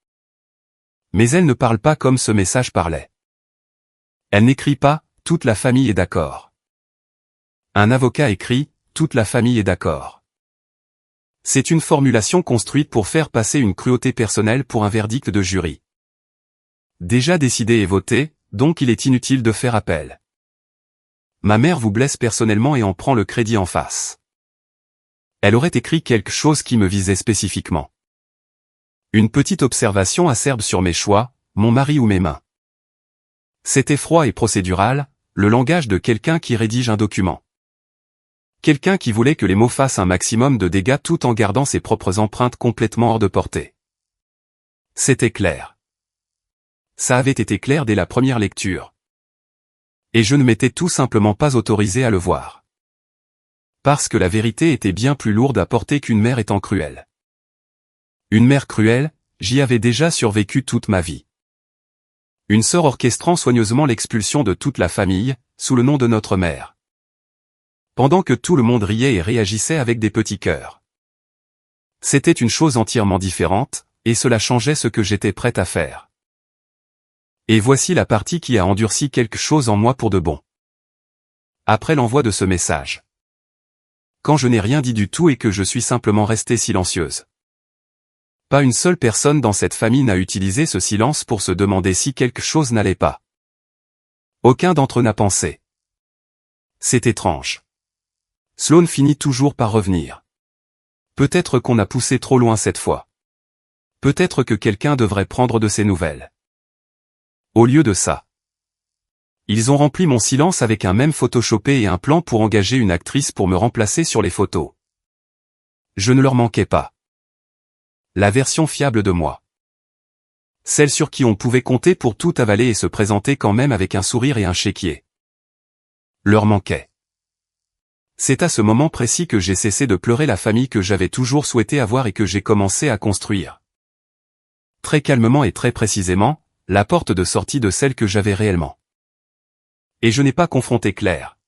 Mais elle ne parle pas comme ce message parlait. Elle n'écrit pas « toute la famille est d'accord ». Un avocat écrit « toute la famille est d'accord ». C'est une formulation construite pour faire passer une cruauté personnelle pour un verdict de jury. Déjà décidé et voté, donc il est inutile de faire appel. Ma mère vous blesse personnellement et en prend le crédit en face. Elle aurait écrit quelque chose qui me visait spécifiquement. Une petite observation acerbe sur mes choix, mon mari ou mes mains. C'était froid et procédural, le langage de quelqu'un qui rédige un document. Quelqu'un qui voulait que les mots fassent un maximum de dégâts tout en gardant ses propres empreintes complètement hors de portée. C'était clair. Ça avait été clair dès la première lecture. Et je ne m'étais tout simplement pas autorisé à le voir. Parce que la vérité était bien plus lourde à porter qu'une mère étant cruelle. Une mère cruelle, j'y avais déjà survécu toute ma vie. Une sœur orchestrant soigneusement l'expulsion de toute la famille, sous le nom de notre mère. Pendant que tout le monde riait et réagissait avec des petits cœurs. C'était une chose entièrement différente, et cela changeait ce que j'étais prête à faire. Et voici la partie qui a endurci quelque chose en moi pour de bon. Après l'envoi de ce message. Quand je n'ai rien dit du tout et que je suis simplement restée silencieuse. Pas une seule personne dans cette famille n'a utilisé ce silence pour se demander si quelque chose n'allait pas. Aucun d'entre eux n'a pensé. C'est étrange. Sloane finit toujours par revenir. Peut-être qu'on a poussé trop loin cette fois. Peut-être que quelqu'un devrait prendre de ses nouvelles. Au lieu de ça. Ils ont rempli mon silence avec un mème photoshopé et un plan pour engager une actrice pour me remplacer sur les photos. Je ne leur manquais pas. La version fiable de moi. Celle sur qui on pouvait compter pour tout avaler et se présenter quand même avec un sourire et un chéquier. Leur manquait. C'est à ce moment précis que j'ai cessé de pleurer la famille que j'avais toujours souhaité avoir et que j'ai commencé à construire. Très calmement et très précisément, la porte de sortie de celle que j'avais réellement. Et je n'ai pas confronté Claire.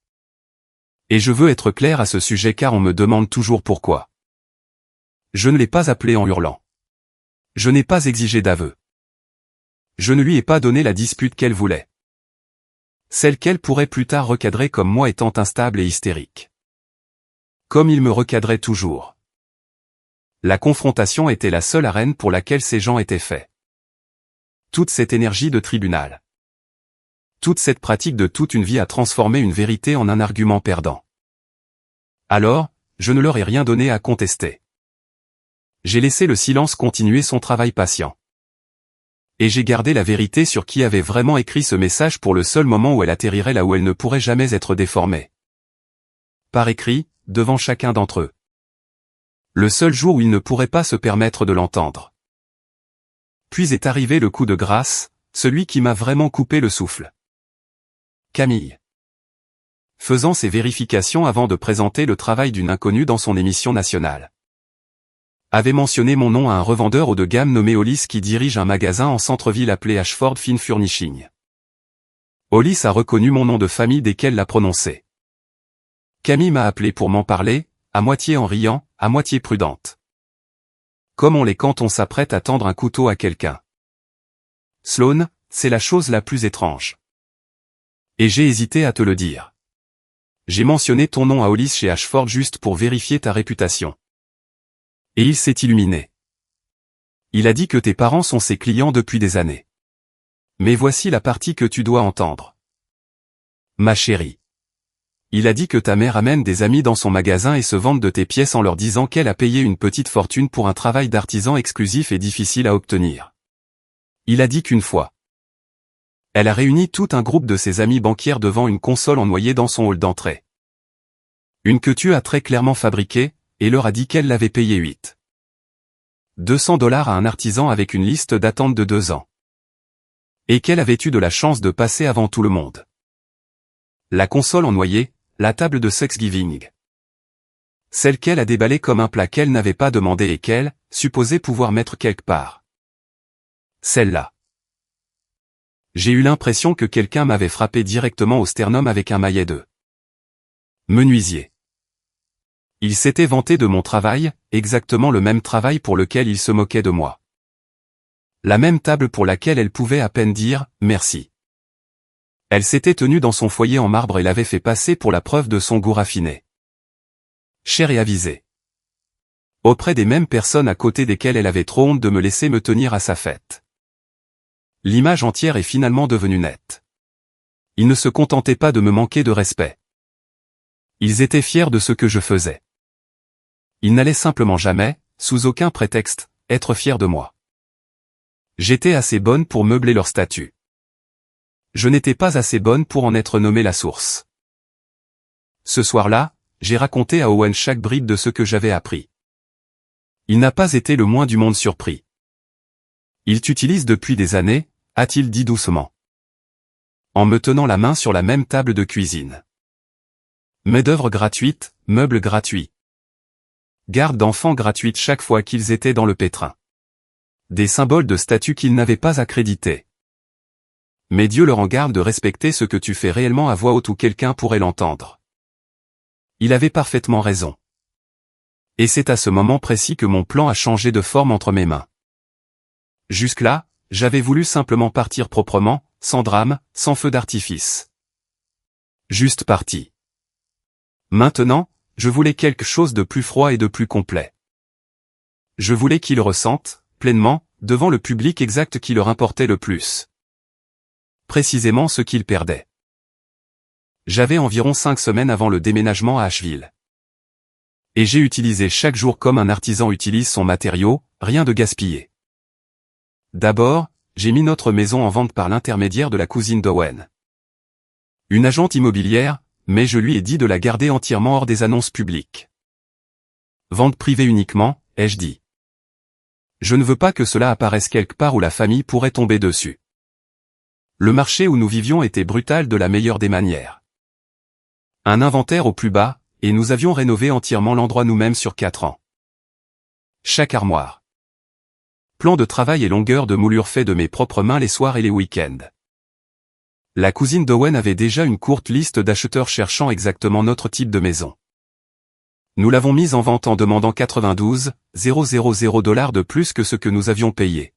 Et je veux être clair à ce sujet car on me demande toujours pourquoi. Je ne l'ai pas appelée en hurlant. Je n'ai pas exigé d'aveu. Je ne lui ai pas donné la dispute qu'elle voulait. Celle qu'elle pourrait plus tard recadrer comme moi étant instable et hystérique. Comme il me recadrait toujours. La confrontation était la seule arène pour laquelle ces gens étaient faits. Toute cette énergie de tribunal. Toute cette pratique de toute une vie a transformé une vérité en un argument perdant. Alors, je ne leur ai rien donné à contester. J'ai laissé le silence continuer son travail patient. Et j'ai gardé la vérité sur qui avait vraiment écrit ce message pour le seul moment où elle atterrirait là où elle ne pourrait jamais être déformée. Par écrit, devant chacun d'entre eux. Le seul jour où ils ne pourraient pas se permettre de l'entendre. Puis est arrivé le coup de grâce, celui qui m'a vraiment coupé le souffle. Camille. Faisant ses vérifications avant de présenter le travail d'une inconnue dans son émission nationale. Avait mentionné mon nom à un revendeur haut de gamme nommé Hollis qui dirige un magasin en centre-ville appelé Ashford Fine Furnishing. Hollis a reconnu mon nom de famille dès qu'elle l'a prononcé. Camille m'a appelé pour m'en parler, à moitié en riant, à moitié prudente. Comme on l'est quand on s'apprête à tendre un couteau à quelqu'un. Sloane, c'est la chose la plus étrange. Et j'ai hésité à te le dire. J'ai mentionné ton nom à Hollis chez Ashford juste pour vérifier ta réputation. Et il s'est illuminé. Il a dit que tes parents sont ses clients depuis des années. Mais voici la partie que tu dois entendre. Ma chérie. Il a dit que ta mère amène des amis dans son magasin et se vante de tes pièces en leur disant qu'elle a payé une petite fortune pour un travail d'artisan exclusif et difficile à obtenir. Il a dit qu'une fois. Elle a réuni tout un groupe de ses amis banquières devant une console en noyer dans son hall d'entrée. Une que tu as très clairement fabriquée, et leur a dit qu'elle l'avait payé 200$ à un artisan avec une liste d'attente de 2 ans. Et qu'elle avait eu de la chance de passer avant tout le monde. La console en noyer, la table de Thanksgiving. Celle qu'elle a déballée comme un plat qu'elle n'avait pas demandé et qu'elle, supposait pouvoir mettre quelque part. Celle-là. J'ai eu l'impression que quelqu'un m'avait frappé directement au sternum avec un maillet de menuisier. Il s'était vanté de mon travail, exactement le même travail pour lequel il se moquait de moi. La même table pour laquelle elle pouvait à peine dire « merci ». Elle s'était tenue dans son foyer en marbre et l'avait fait passer pour la preuve de son goût raffiné. Cher et avisé. Auprès des mêmes personnes à côté desquelles elle avait trop honte de me laisser me tenir à sa fête. L'image entière est finalement devenue nette. Ils ne se contentaient pas de me manquer de respect. Ils étaient fiers de ce que je faisais. Ils n'allaient simplement jamais, sous aucun prétexte, être fiers de moi. J'étais assez bonne pour meubler leur statut. Je n'étais pas assez bonne pour en être nommée la source. Ce soir-là, j'ai raconté à Owen chaque bride de ce que j'avais appris. Il n'a pas été le moins du monde surpris. Il t'utilise depuis des années, a-t-il dit doucement. En me tenant la main sur la même table de cuisine. Main-d'œuvre gratuite, meubles gratuits. Garde d'enfants gratuite chaque fois qu'ils étaient dans le pétrin. Des symboles de statut qu'ils n'avaient pas accrédités. Mais Dieu leur en garde de respecter ce que tu fais réellement à voix haute où quelqu'un pourrait l'entendre. Il avait parfaitement raison. Et c'est à ce moment précis que mon plan a changé de forme entre mes mains. Jusque-là, j'avais voulu simplement partir proprement, sans drame, sans feu d'artifice. Juste parti. Maintenant, je voulais quelque chose de plus froid et de plus complet. Je voulais qu'ils ressentent, pleinement, devant le public exact qui leur importait le plus. Précisément ce qu'ils perdaient. J'avais environ 5 semaines avant le déménagement à Asheville. Et j'ai utilisé chaque jour comme un artisan utilise son matériau, rien de gaspillé. D'abord, j'ai mis notre maison en vente par l'intermédiaire de la cousine d'Owen. Une agente immobilière, mais je lui ai dit de la garder entièrement hors des annonces publiques. Vente privée uniquement, ai-je dit. Je ne veux pas que cela apparaisse quelque part où la famille pourrait tomber dessus. Le marché où nous vivions était brutal de la meilleure des manières. Un inventaire au plus bas, et nous avions rénové entièrement l'endroit nous-mêmes sur 4 ans. Chaque armoire. Plan de travail et longueur de moulure fait de mes propres mains les soirs et les week-ends. La cousine d'Owen avait déjà une courte liste d'acheteurs cherchant exactement notre type de maison. Nous l'avons mise en vente en demandant 92 000 $ de plus que ce que nous avions payé.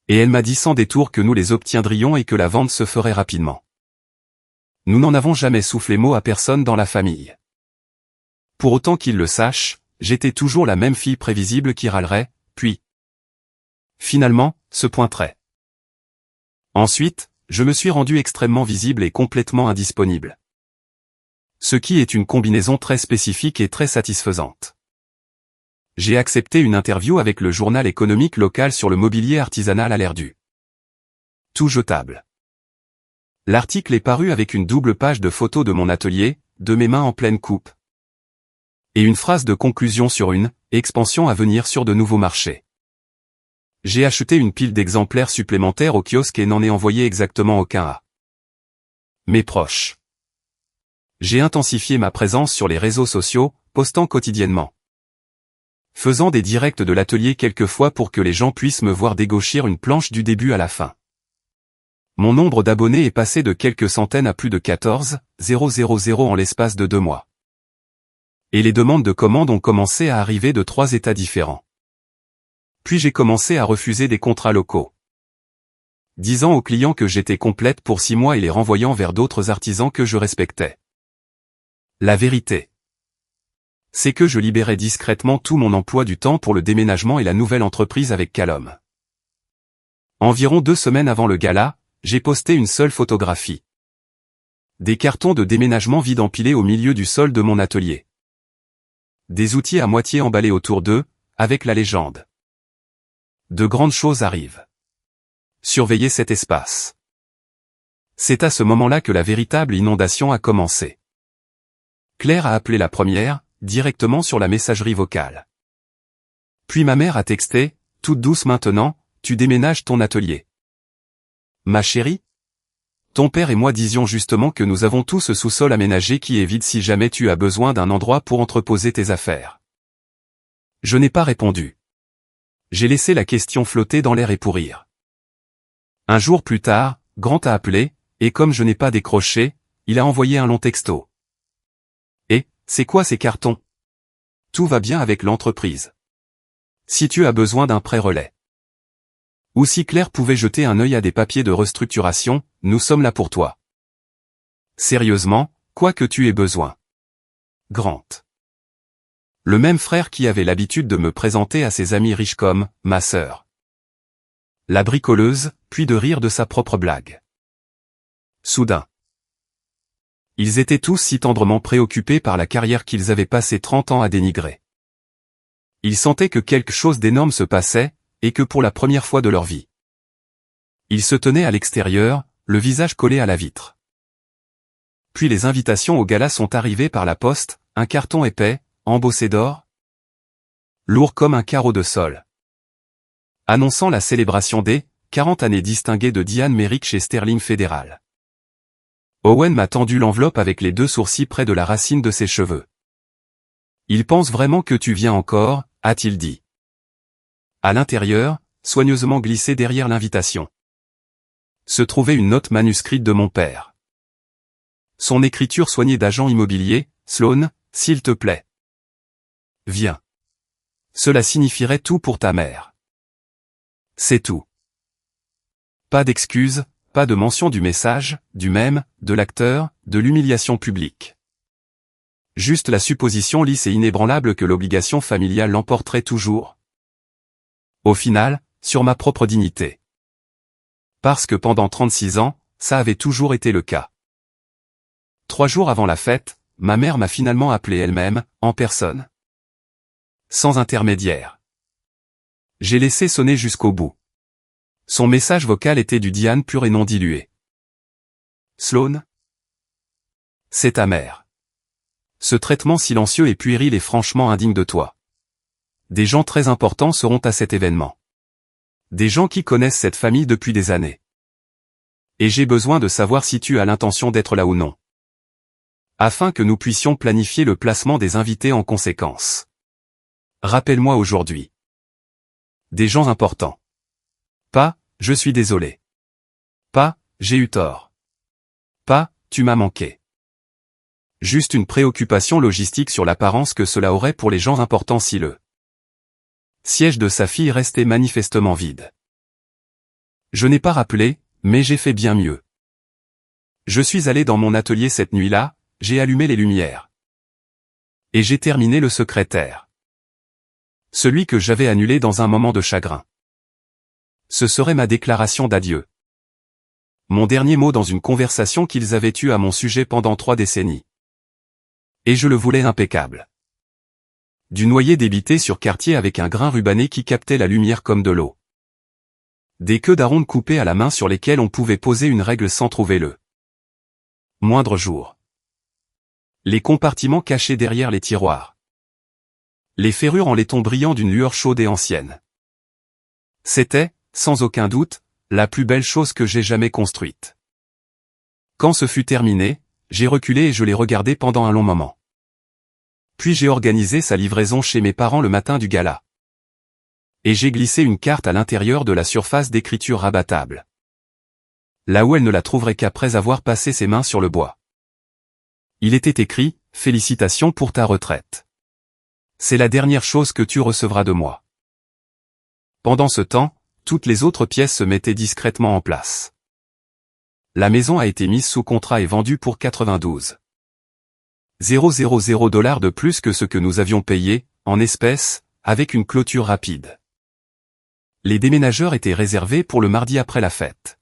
Et elle m'a dit sans détour que nous les obtiendrions et que la vente se ferait rapidement. Nous n'en avons jamais soufflé mot à personne dans la famille. Pour autant qu'ils le sachent, j'étais toujours la même fille prévisible qui râlerait, puis, finalement, se pointerait. Ensuite, je me suis rendu extrêmement visible et complètement indisponible. Ce qui est une combinaison très spécifique et très satisfaisante. J'ai accepté une interview avec le journal économique local sur le mobilier artisanal à l'air du tout jetable. L'article est paru avec une double page de photos de mon atelier, de mes mains en pleine coupe. Et une phrase de conclusion sur une expansion à venir sur de nouveaux marchés. J'ai acheté une pile d'exemplaires supplémentaires au kiosque et n'en ai envoyé exactement aucun à mes proches. J'ai intensifié ma présence sur les réseaux sociaux, postant quotidiennement. Faisant des directs de l'atelier quelquefois pour que les gens puissent me voir dégauchir une planche du début à la fin. Mon nombre d'abonnés est passé de quelques centaines à plus de 14 000 en l'espace de 2 mois. Et les demandes de commandes ont commencé à arriver de 3 États différents. Puis j'ai commencé à refuser des contrats locaux. Disant aux clients que j'étais complète pour 6 mois et les renvoyant vers d'autres artisans que je respectais. La vérité, c'est que je libérais discrètement tout mon emploi du temps pour le déménagement et la nouvelle entreprise avec Callum. Environ 2 semaines avant le gala, j'ai posté une seule photographie. Des cartons de déménagement vides empilés au milieu du sol de mon atelier. Des outils à moitié emballés autour d'eux, avec la légende. De grandes choses arrivent. Surveillez cet espace. C'est à ce moment-là que la véritable inondation a commencé. Claire a appelé la première, directement sur la messagerie vocale. Puis ma mère a texté, toute douce maintenant, tu déménages ton atelier. Ma chérie? Ton père et moi disions justement que nous avons tout ce sous-sol aménagé qui est vide si jamais tu as besoin d'un endroit pour entreposer tes affaires. Je n'ai pas répondu. J'ai laissé la question flotter dans l'air et pourrir. Un jour plus tard, Grant a appelé, et comme je n'ai pas décroché, il a envoyé un long texto. Et, c'est quoi ces cartons? Tout va bien avec l'entreprise. Si tu as besoin d'un prêt-relais. Ou si Claire pouvait jeter un œil à des papiers de restructuration, nous sommes là pour toi. Sérieusement, quoi que tu aies besoin. Grant. Le même frère qui avait l'habitude de me présenter à ses amis riches comme « ma sœur ». La bricoleuse, puis de rire de sa propre blague. Soudain. Ils étaient tous si tendrement préoccupés par la carrière qu'ils avaient passé 30 ans à dénigrer. Ils sentaient que quelque chose d'énorme se passait, et que pour la première fois de leur vie. Ils se tenaient à l'extérieur, le visage collé à la vitre. Puis les invitations au gala sont arrivées par la poste, un carton épais, embossé d'or, lourd comme un carreau de sol, annonçant la célébration des 40 années distinguées de Diane Merrick chez Sterling Fédéral. Owen m'a tendu l'enveloppe avec les 2 sourcils près de la racine de ses cheveux. « Il pense vraiment que tu viens encore » a-t-il dit. À l'intérieur, soigneusement glissée derrière l'invitation, se trouvait une note manuscrite de mon père. Son écriture soignée d'agent immobilier, « Sloan, s'il te plaît. Viens. Cela signifierait tout pour ta mère. C'est tout. Pas d'excuses, pas de mention du message, du mème, de l'acteur, de l'humiliation publique. Juste la supposition lisse et inébranlable que l'obligation familiale l'emporterait toujours. Au final, sur ma propre dignité. Parce que pendant 36 ans, ça avait toujours été le cas. 3 jours avant la fête, ma mère m'a finalement appelé elle-même, en personne. Sans intermédiaire. J'ai laissé sonner jusqu'au bout. Son message vocal était du Diane pur et non dilué. Sloan? C'est ta mère. Ce traitement silencieux et puéril est franchement indigne de toi. Des gens très importants seront à cet événement. Des gens qui connaissent cette famille depuis des années. Et j'ai besoin de savoir si tu as l'intention d'être là ou non. Afin que nous puissions planifier le placement des invités en conséquence. Rappelle-moi aujourd'hui. Des gens importants. Pas, je suis désolé. Pas, j'ai eu tort. Pas, tu m'as manqué. Juste une préoccupation logistique sur l'apparence que cela aurait pour les gens importants si le siège de sa fille restait manifestement vide. Je n'ai pas rappelé, mais j'ai fait bien mieux. Je suis allé dans mon atelier cette nuit-là, j'ai allumé les lumières. Et j'ai terminé le secrétaire. Celui que j'avais annulé dans un moment de chagrin. Ce serait ma déclaration d'adieu. Mon dernier mot dans une conversation qu'ils avaient eue à mon sujet pendant 3 décennies. Et je le voulais impeccable. Du noyer débité sur quartier avec un grain rubané qui captait la lumière comme de l'eau. Des queues d'aronde coupées à la main sur lesquelles on pouvait poser une règle sans trouver le moindre jour. Les compartiments cachés derrière les tiroirs. Les ferrures en laiton brillant d'une lueur chaude et ancienne. C'était, sans aucun doute, la plus belle chose que j'ai jamais construite. Quand ce fut terminé, j'ai reculé et je l'ai regardé pendant un long moment. Puis j'ai organisé sa livraison chez mes parents le matin du gala. Et j'ai glissé une carte à l'intérieur de la surface d'écriture rabattable. Là où elle ne la trouverait qu'après avoir passé ses mains sur le bois. Il était écrit « Félicitations pour ta retraite. C'est la dernière chose que tu recevras de moi. » Pendant ce temps, toutes les autres pièces se mettaient discrètement en place. La maison a été mise sous contrat et vendue pour 92 000 $ de plus que ce que nous avions payé, en espèces, avec une clôture rapide. Les déménageurs étaient réservés pour le mardi après la fête.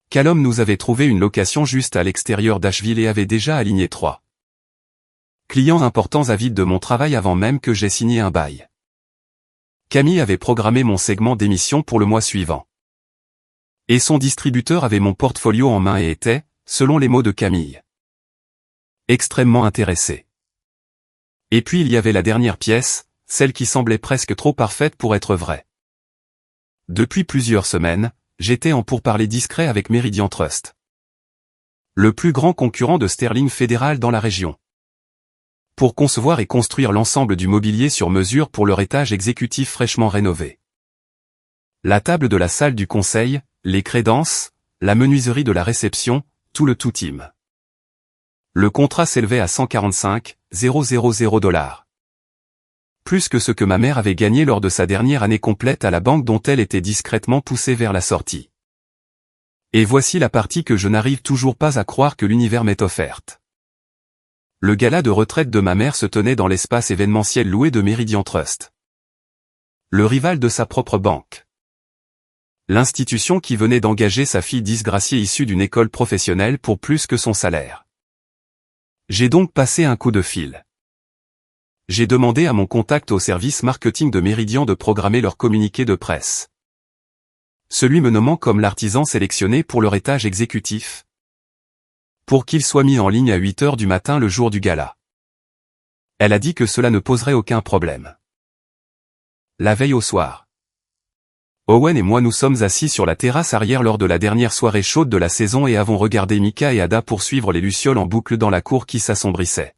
Callum nous avait trouvé une location juste à l'extérieur d'Asheville et avait déjà aligné 3 clients importants avides de mon travail avant même que j'aie signé un bail. Camille avait programmé mon segment d'émission pour le mois suivant. Et son distributeur avait mon portfolio en main et était, selon les mots de Camille, extrêmement intéressé. Et puis il y avait la dernière pièce, celle qui semblait presque trop parfaite pour être vraie. Depuis plusieurs semaines, j'étais en pourparlers discrets avec Meridian Trust, le plus grand concurrent de Sterling Fédéral dans la région, pour concevoir et construire l'ensemble du mobilier sur mesure pour leur étage exécutif fraîchement rénové. La table de la salle du conseil, les crédences, la menuiserie de la réception, tout le tout team. Le contrat s'élevait à 145 000 $. Plus que ce que ma mère avait gagné lors de sa dernière année complète à la banque dont elle était discrètement poussée vers la sortie. Et voici la partie que je n'arrive toujours pas à croire que l'univers m'ait offerte. Le gala de retraite de ma mère se tenait dans l'espace événementiel loué de Meridian Trust. Le rival de sa propre banque. L'institution qui venait d'engager sa fille disgraciée issue d'une école professionnelle pour plus que son salaire. J'ai donc passé un coup de fil. J'ai demandé à mon contact au service marketing de Meridian de programmer leur communiqué de presse. Celui me nommant comme l'artisan sélectionné pour leur étage exécutif. Pour qu'il soit mis en ligne à 8 heures du matin le jour du gala. Elle a dit que cela ne poserait aucun problème. La veille au soir. Owen et moi nous sommes assis sur la terrasse arrière lors de la dernière soirée chaude de la saison et avons regardé Mika et Ada poursuivre les lucioles en boucle dans la cour qui s'assombrissait.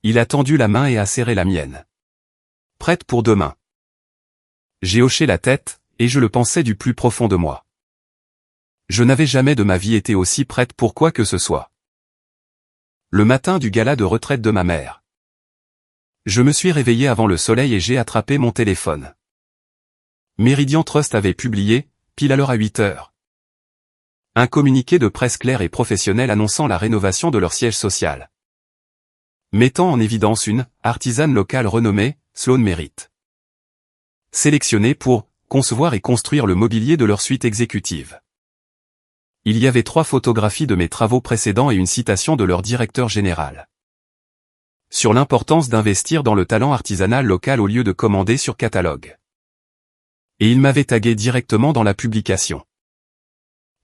Il a tendu la main et a serré la mienne. Prête pour demain. J'ai hoché la tête, et je le pensais du plus profond de moi. Je n'avais jamais de ma vie été aussi prête pour quoi que ce soit. Le matin du gala de retraite de ma mère. Je me suis réveillé avant le soleil et j'ai attrapé mon téléphone. Meridian Trust avait publié, pile à l'heure à 8 heures. Un communiqué de presse clair et professionnel annonçant la rénovation de leur siège social. Mettant en évidence une artisane locale renommée, Sloan Merritt. Sélectionnée pour concevoir et construire le mobilier de leur suite exécutive. Il y avait 3 photographies de mes travaux précédents et une citation de leur directeur général. Sur l'importance d'investir dans le talent artisanal local au lieu de commander sur catalogue. Et il m'avait tagué directement dans la publication.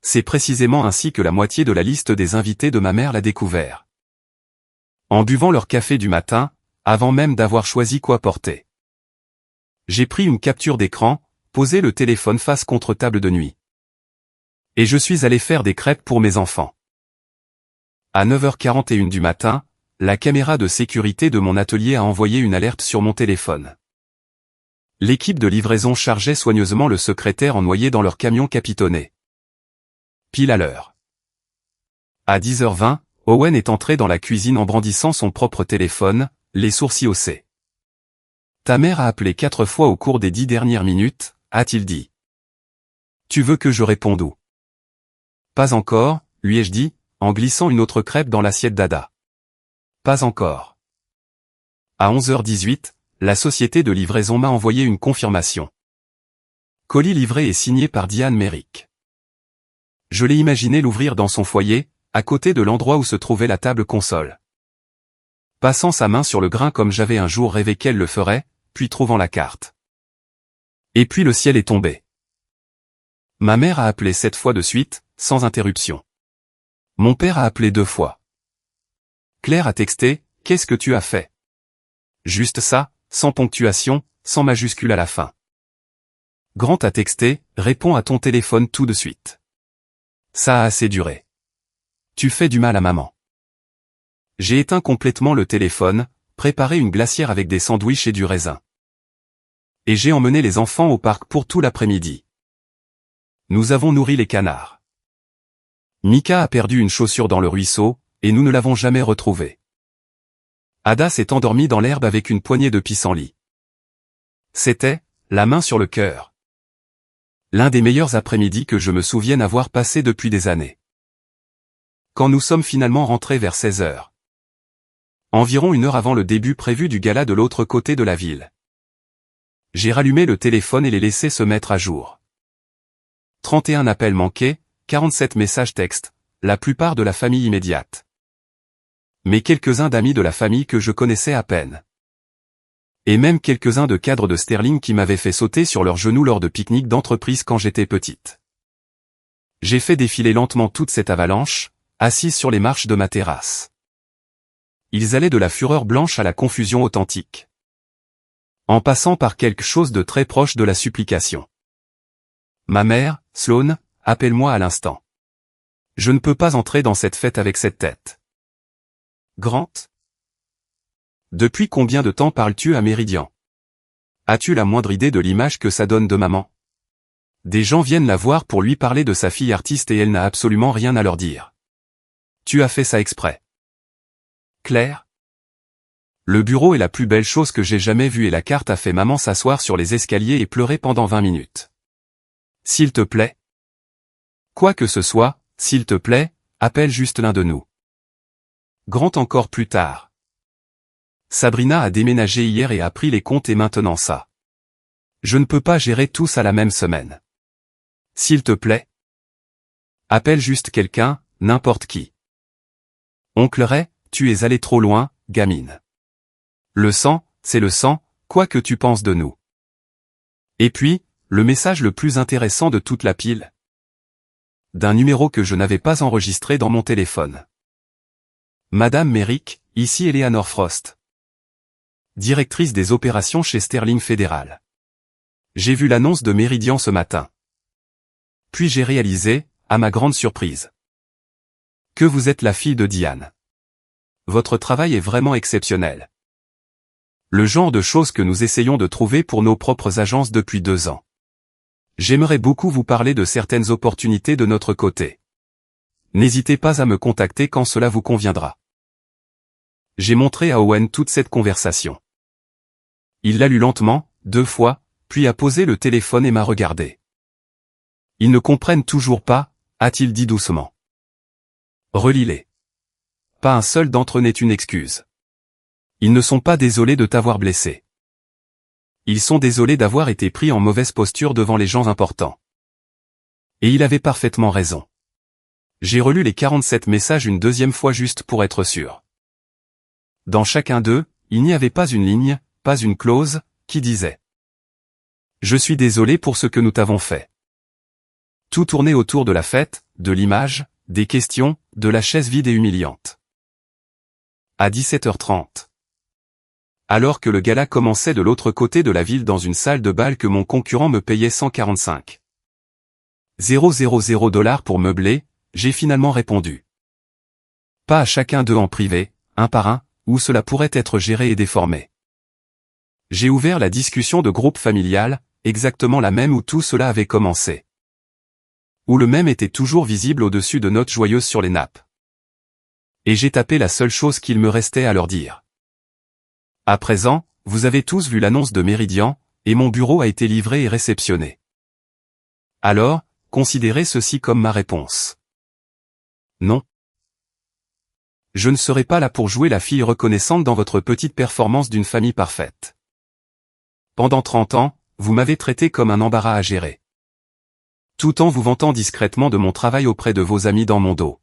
C'est précisément ainsi que la moitié de la liste des invités de ma mère l'a découvert. En buvant leur café du matin, avant même d'avoir choisi quoi porter. J'ai pris une capture d'écran, posé le téléphone face contre table de nuit. Et je suis allé faire des crêpes pour mes enfants. À 9h41 du matin, la caméra de sécurité de mon atelier a envoyé une alerte sur mon téléphone. L'équipe de livraison chargeait soigneusement le secrétaire en noyé dans leur camion capitonné. Pile à l'heure. À 10h20, Owen est entré dans la cuisine en brandissant son propre téléphone, les sourcils haussés. Ta mère a appelé 4 fois au cours des 10 dernières minutes, a-t-il dit. Tu veux que je réponde où? Pas encore, lui ai-je dit, en glissant une autre crêpe dans l'assiette d'Ada. Pas encore. À 11h18, la société de livraison m'a envoyé une confirmation. Colis livré et signé par Diane Merrick. Je l'ai imaginé l'ouvrir dans son foyer, à côté de l'endroit où se trouvait la table console. Passant sa main sur le grain comme j'avais un jour rêvé qu'elle le ferait, puis trouvant la carte. Et puis le ciel est tombé. Ma mère a appelé 7 fois de suite, sans interruption. Mon père a appelé 2 fois. Claire a texté, « Qu'est-ce que tu as fait ?» Juste ça, sans ponctuation, sans majuscule à la fin. Grant a texté, « Réponds à ton téléphone tout de suite. » Ça a assez duré. Tu fais du mal à maman. J'ai éteint complètement le téléphone, préparé une glacière avec des sandwichs et du raisin. Et j'ai emmené les enfants au parc pour tout l'après-midi. Nous avons nourri les canards. Mika a perdu une chaussure dans le ruisseau, et nous ne l'avons jamais retrouvée. Ada s'est endormie dans l'herbe avec une poignée de pissenlit. C'était, la main sur le cœur. L'un des meilleurs après-midi que je me souvienne avoir passé depuis des années. Quand nous sommes finalement rentrés vers 16h. Environ 1 heure avant le début prévu du gala de l'autre côté de la ville. J'ai rallumé le téléphone et les laissé se mettre à jour. 31 appels manqués, 47 messages textes, la plupart de la famille immédiate. Mais quelques-uns d'amis de la famille que je connaissais à peine. Et même quelques-uns de cadres de Sterling qui m'avaient fait sauter sur leurs genoux lors de pique-niques d'entreprise quand j'étais petite. J'ai fait défiler lentement toute cette avalanche, assise sur les marches de ma terrasse. Ils allaient de la fureur blanche à la confusion authentique. En passant par quelque chose de très proche de la supplication. Ma mère, Sloan, appelle-moi à l'instant. Je ne peux pas entrer dans cette fête avec cette tête. Grant? Depuis combien de temps parles-tu à Meridian? As-tu la moindre idée de l'image que ça donne de maman? Des gens viennent la voir pour lui parler de sa fille artiste et elle n'a absolument rien à leur dire. Tu as fait ça exprès. Claire? Le bureau est la plus belle chose que j'ai jamais vue et la carte a fait maman s'asseoir sur les escaliers et pleurer pendant 20 minutes. S'il te plaît. Quoi que ce soit, s'il te plaît, appelle juste l'un de nous. Grant encore plus tard. Sabrina a déménagé hier et a pris les comptes et maintenant ça. Je ne peux pas gérer tous à la même semaine. S'il te plaît. Appelle juste quelqu'un, n'importe qui. Oncle Ray, tu es allé trop loin, gamine. Le sang, c'est le sang, quoi que tu penses de nous. Et puis, le message le plus intéressant de toute la pile. D'un numéro que je n'avais pas enregistré dans mon téléphone. Madame Merrick, ici Eleanor Frost. Directrice des opérations chez Sterling Fédéral. J'ai vu l'annonce de Meridian ce matin. Puis j'ai réalisé, à ma grande surprise, que vous êtes la fille de Diane. Votre travail est vraiment exceptionnel. Le genre de choses que nous essayons de trouver pour nos propres agences depuis 2 ans. J'aimerais beaucoup vous parler de certaines opportunités de notre côté. N'hésitez pas à me contacter quand cela vous conviendra. J'ai montré à Owen toute cette conversation. Il l'a lu lentement, 2 fois, puis a posé le téléphone et m'a regardé. Ils ne comprennent toujours pas, a-t-il dit doucement. Relis-les. Pas un seul d'entre eux n'est une excuse. Ils ne sont pas désolés de t'avoir blessé. Ils sont désolés d'avoir été pris en mauvaise posture devant les gens importants. Et il avait parfaitement raison. J'ai relu les 47 messages une 2e fois juste pour être sûr. Dans chacun d'eux, il n'y avait pas une ligne, pas une clause, qui disait « Je suis désolé pour ce que nous t'avons fait ». Tout tournait autour de la fête, de l'image, des questions, de la chaise vide et humiliante. À 17h30. Alors que le gala commençait de l'autre côté de la ville dans une salle de bal que mon concurrent me payait 145 000 $ pour meubler, j'ai finalement répondu. Pas à chacun d'eux en privé, un par un, où cela pourrait être géré et déformé. J'ai ouvert la discussion de groupe familial, exactement la même où tout cela avait commencé. Où le même était toujours visible au-dessus de notes joyeuses sur les nappes. Et j'ai tapé la seule chose qu'il me restait à leur dire. À présent, vous avez tous vu l'annonce de Meridian, et mon bureau a été livré et réceptionné. Alors, considérez ceci comme ma réponse. Non. Je ne serai pas là pour jouer la fille reconnaissante dans votre petite performance d'une famille parfaite. Pendant 30 ans, vous m'avez traité comme un embarras à gérer. Tout en vous vantant discrètement de mon travail auprès de vos amis dans mon dos.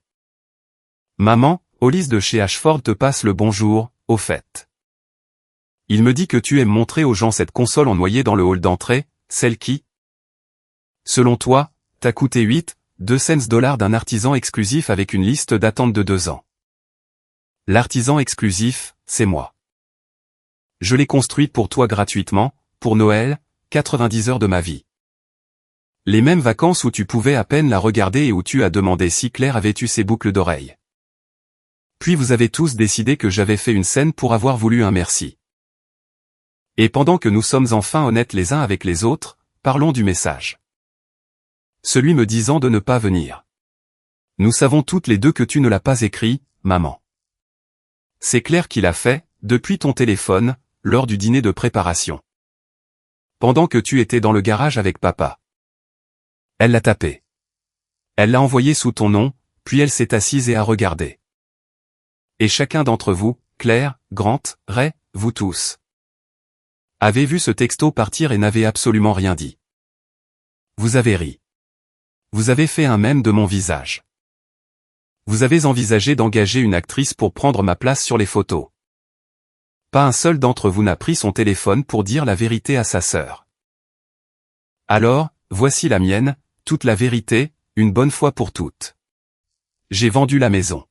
Maman, Hollis de chez Ashford te passe le bonjour, au fait. Il me dit que tu aimes montrer aux gens cette console en noyer dans le hall d'entrée, celle qui, selon toi, t'a coûté 2 cents d'un artisan exclusif avec une liste d'attente de 2 ans. L'artisan exclusif, c'est moi. Je l'ai construit pour toi gratuitement, pour Noël, 90 heures de ma vie. Les mêmes vacances où tu pouvais à peine la regarder et où tu as demandé si Claire avait eu ses boucles d'oreilles. Puis vous avez tous décidé que j'avais fait une scène pour avoir voulu un merci. Et pendant que nous sommes enfin honnêtes les uns avec les autres, parlons du message. Celui me disant de ne pas venir. Nous savons toutes les deux que tu ne l'as pas écrit, maman. C'est Claire qui l'a fait, depuis ton téléphone, lors du dîner de préparation. Pendant que tu étais dans le garage avec papa. Elle l'a tapé. Elle l'a envoyé sous ton nom, puis elle s'est assise et a regardé. Et chacun d'entre vous, Claire, Grant, Ray, vous tous, avez vu ce texto partir et n'avez absolument rien dit. Vous avez ri. Vous avez fait un mème de mon visage. Vous avez envisagé d'engager une actrice pour prendre ma place sur les photos. Pas un seul d'entre vous n'a pris son téléphone pour dire la vérité à sa sœur. Alors, voici la mienne, toute la vérité, une bonne fois pour toutes. J'ai vendu la maison.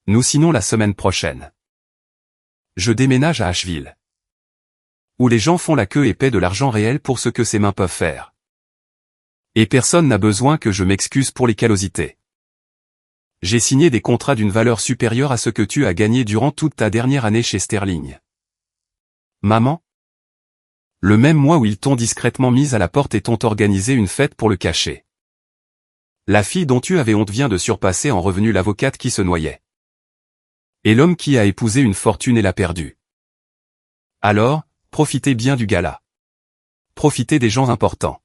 Nous signons la semaine prochaine. Je déménage à Asheville. Où les gens font la queue et paient de l'argent réel pour ce que ses mains peuvent faire. Et personne n'a besoin que je m'excuse pour les callosités. J'ai signé des contrats d'une valeur supérieure à ce que tu as gagné durant toute ta dernière année chez Sterling. Maman? Le même mois où ils t'ont discrètement mise à la porte et t'ont organisé une fête pour le cacher. La fille dont tu avais honte vient de surpasser en revenu l'avocate qui se noyait. Et l'homme qui a épousé une fortune et l'a perdue. Alors, profitez bien du gala. Profitez des gens importants.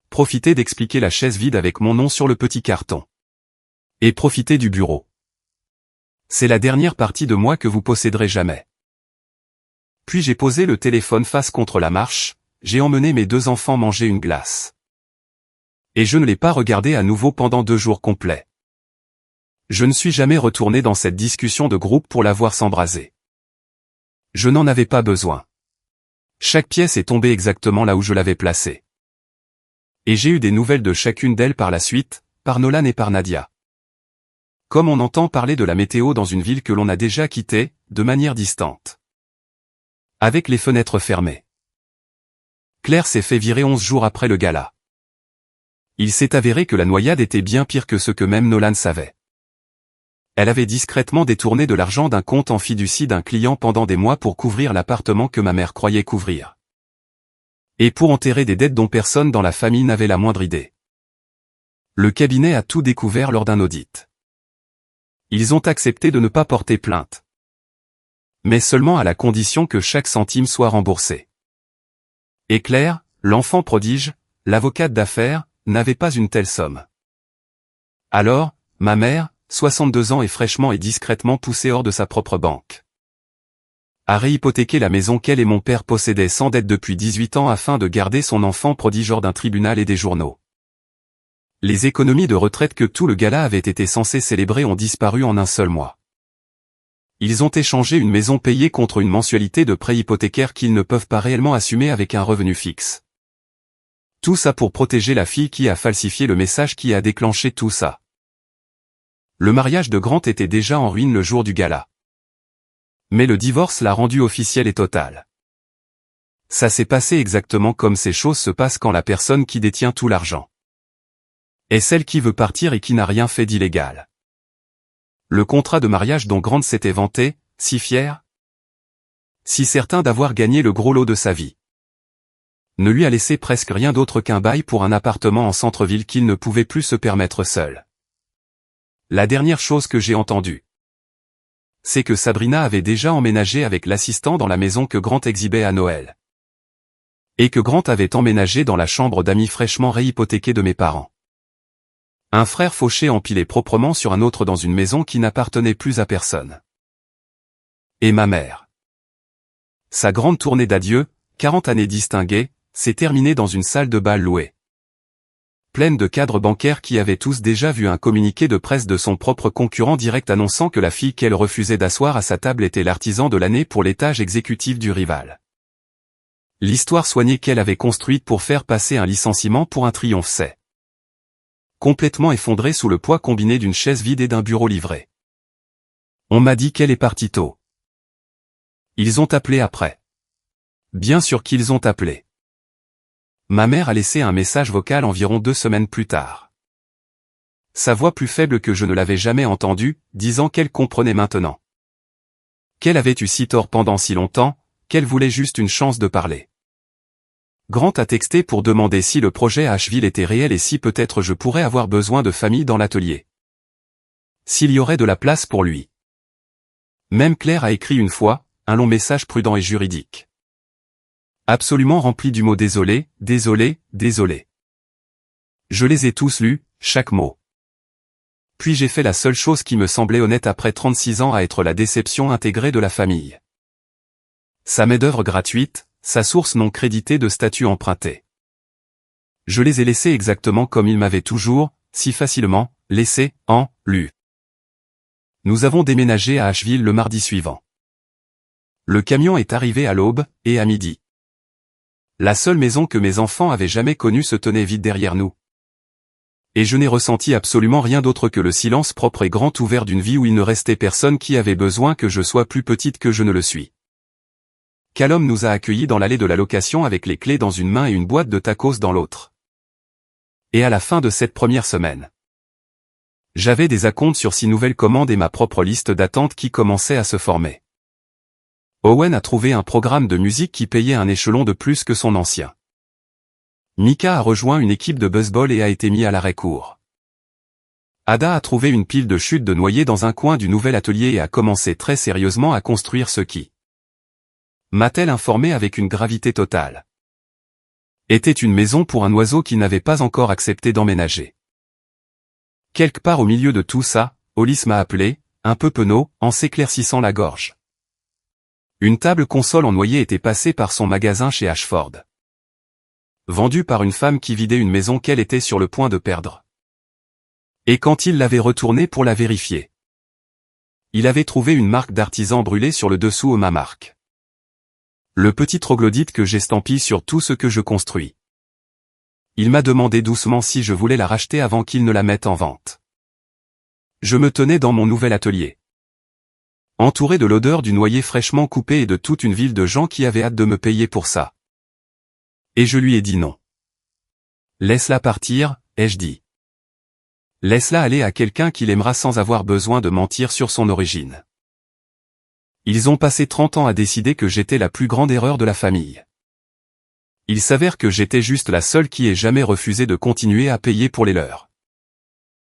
Profitez d'expliquer la chaise vide avec mon nom sur le petit carton. Et profitez du bureau. C'est la dernière partie de moi que vous posséderez jamais. Puis j'ai posé le téléphone face contre la marche, j'ai emmené mes 2 enfants manger une glace. Et je ne l'ai pas regardé à nouveau pendant 2 jours complets. Je ne suis jamais retourné dans cette discussion de groupe pour la voir s'embraser. Je n'en avais pas besoin. Chaque pièce est tombée exactement là où je l'avais placée. Et j'ai eu des nouvelles de chacune d'elles par la suite, par Nolan et par Nadia. Comme on entend parler de la météo dans une ville que l'on a déjà quittée, de manière distante. Avec les fenêtres fermées. Claire s'est fait virer 11 jours après le gala. Il s'est avéré que la noyade était bien pire que ce que même Nolan savait. Elle avait discrètement détourné de l'argent d'un compte en fiducie d'un client pendant des mois pour couvrir l'appartement que ma mère croyait couvrir. Et pour enterrer des dettes dont personne dans la famille n'avait la moindre idée. Le cabinet a tout découvert lors d'un audit. Ils ont accepté de ne pas porter plainte. Mais seulement à la condition que chaque centime soit remboursé. Et Claire, l'enfant prodige, l'avocate d'affaires, n'avait pas une telle somme. Alors, ma mère, 62 ans et fraîchement et discrètement poussée hors de sa propre banque, a réhypothéqué la maison qu'elle et mon père possédaient sans dette depuis 18 ans afin de garder son enfant prodige hors d'un tribunal et des journaux. Les économies de retraite que tout le gala avait été censé célébrer ont disparu en un seul mois. Ils ont échangé une maison payée contre une mensualité de prêt hypothécaire qu'ils ne peuvent pas réellement assumer avec un revenu fixe. Tout ça pour protéger la fille qui a falsifié le message qui a déclenché tout ça. Le mariage de Grant était déjà en ruine le jour du gala. Mais le divorce l'a rendu officiel et total. Ça s'est passé exactement comme ces choses se passent quand la personne qui détient tout l'argent est celle qui veut partir et qui n'a rien fait d'illégal. Le contrat de mariage dont Grant s'était vanté, si fier, si certain d'avoir gagné le gros lot de sa vie, ne lui a laissé presque rien d'autre qu'un bail pour un appartement en centre-ville qu'il ne pouvait plus se permettre seul. La dernière chose que j'ai entendue, c'est que Sabrina avait déjà emménagé avec l'assistant dans la maison que Grant exhibait à Noël. Et que Grant avait emménagé dans la chambre d'amis fraîchement réhypothéquée de mes parents. Un frère fauché empilé proprement sur un autre dans une maison qui n'appartenait plus à personne. Et ma mère. Sa grande tournée d'adieu, 40 années distinguées, s'est terminée dans une salle de bal louée. Pleine de cadres bancaires qui avaient tous déjà vu un communiqué de presse de son propre concurrent direct annonçant que la fille qu'elle refusait d'asseoir à sa table était l'artisan de l'année pour l'étage exécutif du rival. L'histoire soignée qu'elle avait construite pour faire passer un licenciement pour un triomphe s'est complètement effondrée sous le poids combiné d'une chaise vide et d'un bureau livré. On m'a dit qu'elle est partie tôt. Ils ont appelé après. Bien sûr qu'ils ont appelé. Ma mère a laissé un message vocal environ 2 semaines plus tard. Sa voix plus faible que je ne l'avais jamais entendue, disant qu'elle comprenait maintenant. Qu'elle avait eu si tort pendant si longtemps, qu'elle voulait juste une chance de parler. Grant a texté pour demander si le projet à Asheville était réel et si peut-être je pourrais avoir besoin de famille dans l'atelier. S'il y aurait de la place pour lui. Même Claire a écrit une fois, un long message prudent et juridique. Absolument rempli du mot désolé, désolé, désolé. Je les ai tous lus, chaque mot. Puis j'ai fait la seule chose qui me semblait honnête après 36 ans à être la déception intégrée de la famille. Sa main-d'œuvre gratuite, sa source non créditée de statut emprunté. Je les ai laissés exactement comme ils m'avaient toujours, si facilement, laissé, lu. Nous avons déménagé à Asheville le mardi suivant. Le camion est arrivé à l'aube, et à midi. La seule maison que mes enfants avaient jamais connue se tenait vide derrière nous. Et je n'ai ressenti absolument rien d'autre que le silence propre et grand ouvert d'une vie où il ne restait personne qui avait besoin que je sois plus petite que je ne le suis. Callum nous a accueillis dans l'allée de la location avec les clés dans une main et une boîte de tacos dans l'autre. Et à la fin de cette première semaine, j'avais des acomptes sur 6 nouvelles commandes et ma propre liste d'attente qui commençait à se former. Owen a trouvé un programme de musique qui payait un échelon de plus que son ancien. Mika a rejoint une équipe de baseball et a été mis à l'arrêt court. Ada a trouvé une pile de chute de noyer dans un coin du nouvel atelier et a commencé très sérieusement à construire ce qui, m'a-t-elle informé avec une gravité totale, était une maison pour un oiseau qui n'avait pas encore accepté d'emménager. Quelque part au milieu de tout ça, Hollis m'a appelé, un peu penaud, en s'éclaircissant la gorge. Une table console en noyer était passée par son magasin chez Ashford. Vendue par une femme qui vidait une maison qu'elle était sur le point de perdre. Et quand il l'avait retournée pour la vérifier, il avait trouvé une marque d'artisan brûlée sur le dessous ma marque. Le petit troglodyte que j'estampille sur tout ce que je construis. Il m'a demandé doucement si je voulais la racheter avant qu'il ne la mette en vente. Je me tenais dans mon nouvel atelier, entouré de l'odeur du noyer fraîchement coupé et de toute une ville de gens qui avaient hâte de me payer pour ça. Et je lui ai dit non. Laisse-la partir, ai-je dit. Laisse-la aller à quelqu'un qui l'aimera sans avoir besoin de mentir sur son origine. Ils ont passé 30 ans à décider que j'étais la plus grande erreur de la famille. Il s'avère que j'étais juste la seule qui ait jamais refusé de continuer à payer pour les leurs.